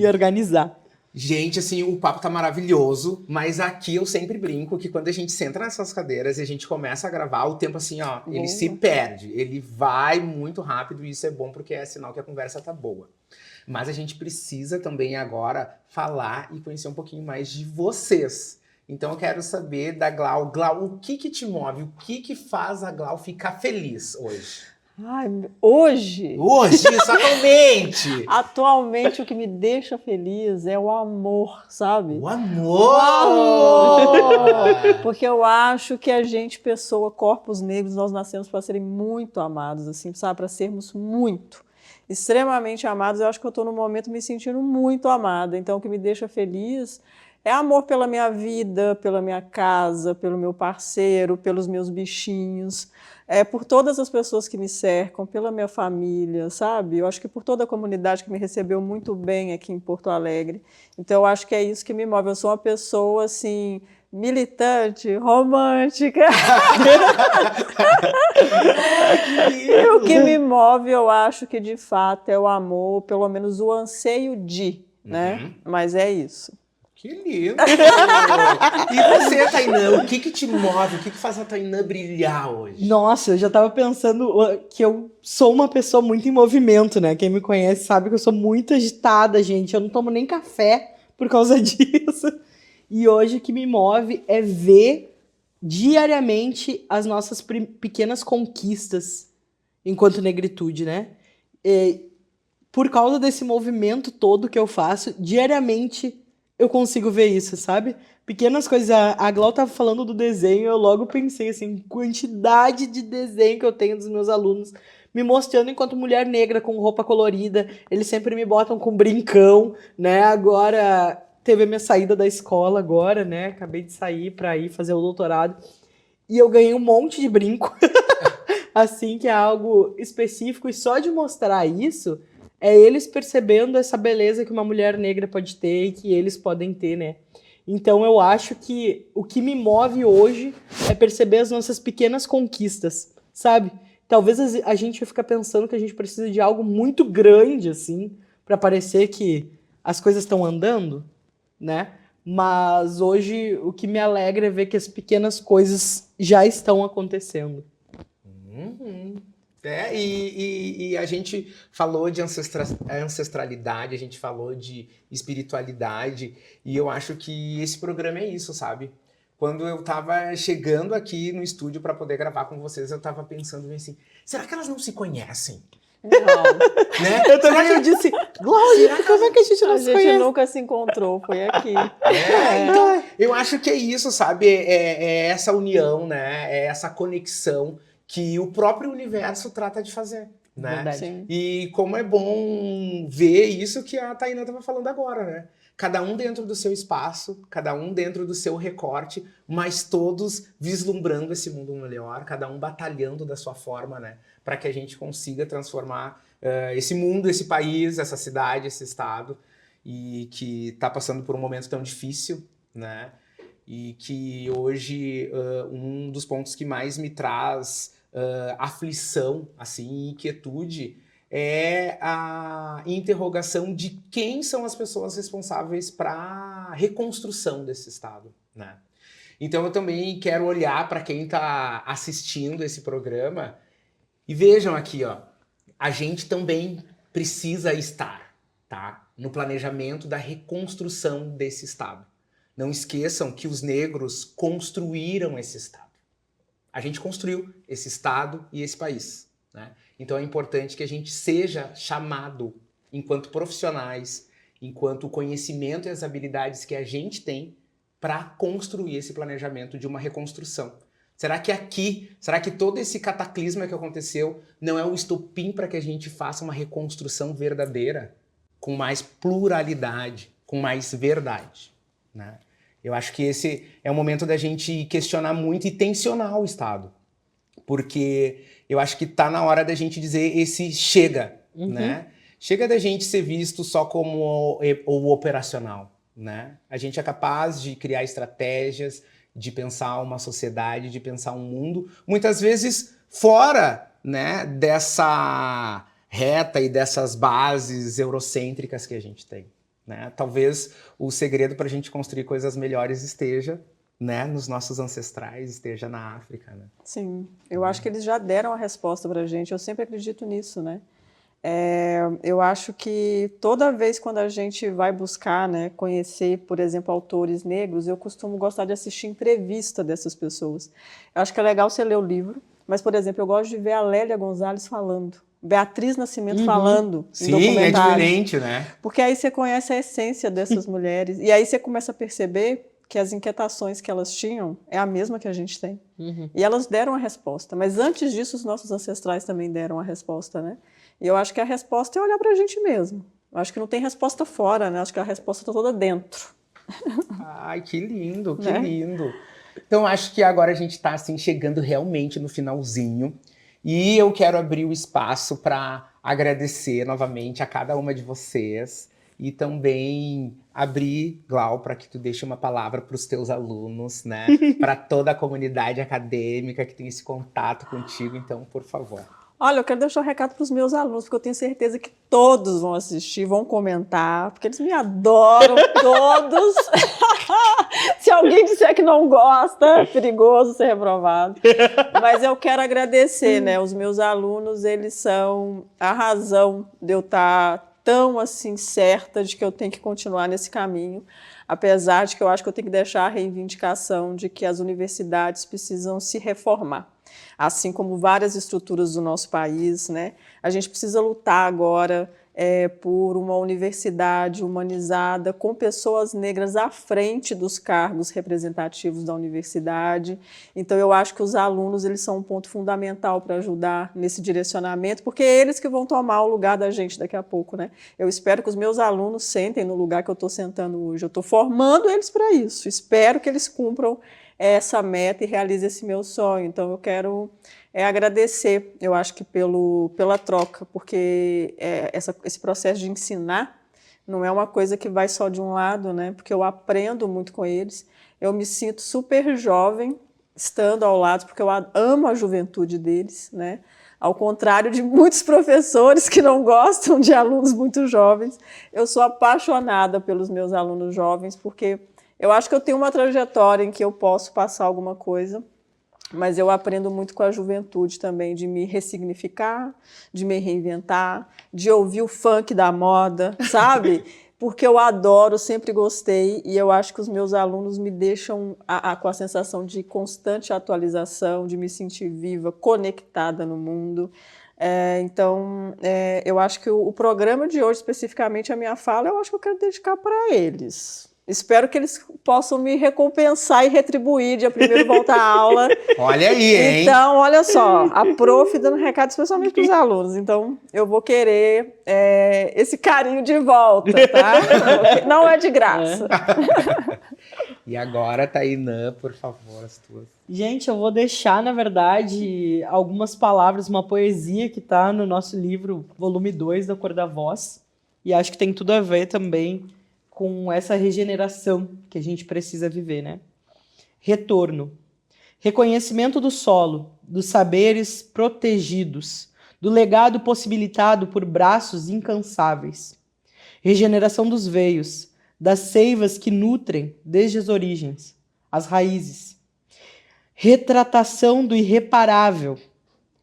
organizar. Gente, assim, o papo tá maravilhoso, mas aqui eu sempre brinco que quando a gente senta nessas cadeiras e a gente começa a gravar, o tempo assim, ó, ele se perde, ele vai muito rápido e isso é bom porque é sinal que a conversa tá boa. Mas a gente precisa também agora falar e conhecer um pouquinho mais de vocês. Então eu quero saber da Glau. Glau, o que te move? O que faz a Glau ficar feliz hoje? Ai, hoje? Hoje, atualmente! Atualmente, o que me deixa feliz é o amor, sabe? O amor! O amor! Porque eu acho que a gente, pessoa, corpos negros, nós nascemos para serem muito amados, assim, sabe? Para sermos muito, extremamente amados. Eu acho que eu estou no momento me sentindo muito amada. Então, o que me deixa feliz é amor pela minha vida, pela minha casa, pelo meu parceiro, pelos meus bichinhos. Por todas as pessoas que me cercam, pela minha família, sabe? Eu acho que por toda a comunidade que me recebeu muito bem aqui em Porto Alegre. Então, eu acho que é isso que me move. Eu sou uma pessoa, assim, militante, romântica. E o que me move, eu acho que, de fato, é o amor, pelo menos o anseio de, né? Mas é isso. Que lindo! E você, Tainã, o que te move? O que faz a Tainã brilhar hoje? Nossa, eu já tava pensando que eu sou uma pessoa muito em movimento, né? Quem me conhece sabe que eu sou muito agitada, gente. Eu não tomo nem café por causa disso. E hoje o que me move é ver diariamente as nossas pequenas conquistas enquanto negritude, né? Por causa desse movimento todo que eu faço, diariamente eu consigo ver isso, sabe? Pequenas coisas. A Glau tava falando do desenho, eu logo pensei, assim, quantidade de desenho que eu tenho dos meus alunos, me mostrando enquanto mulher negra com roupa colorida. Eles sempre me botam com brincão, né? Agora, teve a minha saída da escola agora, né? Acabei de sair para ir fazer o doutorado. E eu ganhei um monte de brinco. Assim, que é algo específico. E só de mostrar isso, é eles percebendo essa beleza que uma mulher negra pode ter e que eles podem ter, né? Então eu acho que o que me move hoje é perceber as nossas pequenas conquistas, sabe? Talvez a gente fique pensando que a gente precisa de algo muito grande, assim, para parecer que as coisas estão andando, né? Mas hoje o que me alegra é ver que as pequenas coisas já estão acontecendo. E a gente falou de ancestralidade, a gente falou de espiritualidade, e eu acho que esse programa é isso, sabe? Quando eu tava chegando aqui no estúdio para poder gravar com vocês, eu tava pensando assim, será que elas não se conhecem? Não. Né? Eu também eu disse, Glória, como é que a gente não se conhece? A gente nunca se encontrou, foi aqui. Então, eu acho que é isso, sabe? É essa união, né? É essa conexão que o próprio universo trata de fazer, né? Sim. E como é bom ver isso que a Tainã estava falando agora, né? Cada um dentro do seu espaço, cada um dentro do seu recorte, mas todos vislumbrando esse mundo melhor, cada um batalhando da sua forma, né? Para que a gente consiga transformar esse mundo, esse país, essa cidade, esse estado, e que está passando por um momento tão difícil, né? E que hoje um dos pontos que mais me traz aflição, assim, inquietude, é a interrogação de quem são as pessoas responsáveis para a reconstrução desse Estado, né? Então eu também quero olhar para quem está assistindo esse programa e vejam aqui, ó, a gente também precisa estar, tá, no planejamento da reconstrução desse Estado. Não esqueçam que os negros construíram esse Estado. A gente construiu esse Estado e esse país, né? Então é importante que a gente seja chamado, enquanto profissionais, enquanto o conhecimento e as habilidades que a gente tem para construir esse planejamento de uma reconstrução. Será que todo esse cataclisma que aconteceu não é um estopim para que a gente faça uma reconstrução verdadeira, com mais pluralidade, com mais verdade, né? Eu acho que esse é o momento da gente questionar muito e tensionar o Estado. Porque eu acho que tá na hora da gente dizer esse chega, né? Chega da gente ser visto só como o operacional, né? A gente é capaz de criar estratégias, de pensar uma sociedade, de pensar um mundo, muitas vezes fora, né, dessa reta e dessas bases eurocêntricas que a gente tem, né? Talvez o segredo para a gente construir coisas melhores esteja, né, nos nossos ancestrais, esteja na África, né? Sim, eu acho que eles já deram a resposta para a gente, eu sempre acredito nisso, né? Eu acho que toda vez quando a gente vai buscar, né, conhecer, por exemplo, autores negros, eu costumo gostar de assistir entrevista dessas pessoas. Eu acho que é legal você ler o livro, mas, por exemplo, eu gosto de ver a Lélia Gonzalez falando, Beatriz Nascimento falando em Sim, é diferente, né? Porque aí você conhece a essência dessas mulheres, e aí você começa a perceber que as inquietações que elas tinham é a mesma que a gente tem. E elas deram a resposta. Mas antes disso, os nossos ancestrais também deram a resposta, né? E eu acho que a resposta é olhar para a gente mesmo. Eu acho que não tem resposta fora, né? Eu acho que a resposta está toda dentro. Ai, que lindo, que Né? lindo. Então, acho que agora a gente está assim, chegando realmente no finalzinho. E eu quero abrir o espaço para agradecer novamente a cada uma de vocês. E também abrir, Glau, para que tu deixe uma palavra para os teus alunos, né? Para toda a comunidade acadêmica que tem esse contato contigo. Então, por favor. Olha, eu quero deixar um recado para os meus alunos, porque eu tenho certeza que todos vão assistir, vão comentar, porque eles me adoram, todos. Se alguém disser que não gosta, é perigoso ser reprovado. Mas eu quero agradecer, né? Os meus alunos, eles são a razão de eu estar tão assim certa de que eu tenho que continuar nesse caminho, apesar de que eu acho que eu tenho que deixar a reivindicação de que as universidades precisam se reformar. Assim como várias estruturas do nosso país, né? A gente precisa lutar agora por uma universidade humanizada, com pessoas negras à frente dos cargos representativos da universidade. Então, eu acho que os alunos eles são um ponto fundamental para ajudar nesse direcionamento, porque é eles que vão tomar o lugar da gente daqui a pouco, né? Eu espero que os meus alunos sentem no lugar que eu estou sentando hoje. Eu estou formando eles para isso. Espero que eles cumpram essa meta e realize esse meu sonho. Então, eu quero agradecer, eu acho que pela troca, porque esse processo de ensinar não é uma coisa que vai só de um lado, né? Porque eu aprendo muito com eles, eu me sinto super jovem estando ao lado, porque eu amo a juventude deles, né? Ao contrário de muitos professores que não gostam de alunos muito jovens, eu sou apaixonada pelos meus alunos jovens, porque eu acho que eu tenho uma trajetória em que eu posso passar alguma coisa, mas eu aprendo muito com a juventude também, de me ressignificar, de me reinventar, de ouvir o funk da moda, sabe? Porque eu adoro, sempre gostei, e eu acho que os meus alunos me deixam com a sensação de constante atualização, de me sentir viva, conectada no mundo. Então, eu acho que o programa de hoje, especificamente a minha fala, eu acho que eu quero dedicar para eles. Espero que eles possam me recompensar e retribuir dia 1º volta à aula. Olha aí, hein? Então, olha só, a prof dando recado especialmente para os alunos. Então, eu vou querer esse carinho de volta, tá? Não é de graça. E agora, Tainã, por favor, as tuas. Gente, eu vou deixar, na verdade, algumas palavras, uma poesia que está no nosso livro, volume 2, da Cor da Voz. E acho que tem tudo a ver também com essa regeneração que a gente precisa viver, né? Retorno. Reconhecimento do solo, dos saberes protegidos, do legado possibilitado por braços incansáveis, regeneração dos veios, das seivas que nutrem desde as origens, as raízes, retratação do irreparável,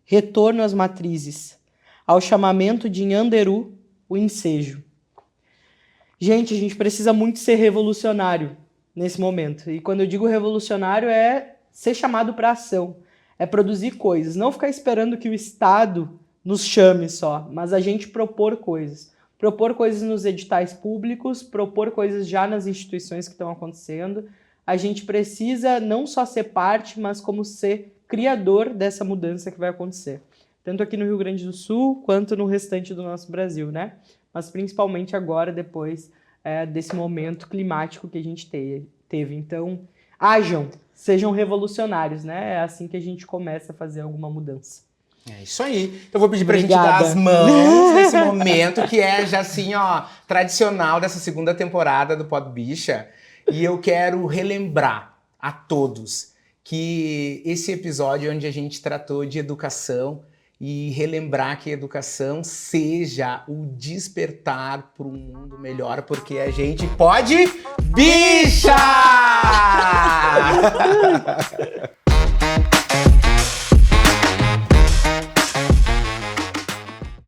retorno às matrizes, ao chamamento de Nhanderu, o ensejo. Gente, a gente precisa muito ser revolucionário nesse momento. E quando eu digo revolucionário é ser chamado para ação, é produzir coisas, não ficar esperando que o Estado nos chame só, mas a gente propor coisas nos editais públicos, propor coisas já nas instituições que estão acontecendo. A gente precisa não só ser parte, mas como ser criador dessa mudança que vai acontecer. Tanto aqui no Rio Grande do Sul, quanto no restante do nosso Brasil, né? Mas principalmente agora, depois desse momento climático que a gente teve. Então, ajam, sejam revolucionários, né? É assim que a gente começa a fazer alguma mudança. É isso aí. Eu vou pedir pra gente dar as mãos nesse momento, que é já assim, ó, tradicional dessa segunda temporada do Pod Bicha. E eu quero relembrar a todos que esse episódio onde a gente tratou de educação e relembrar que a educação seja o despertar para um mundo melhor, porque a gente pode bicha!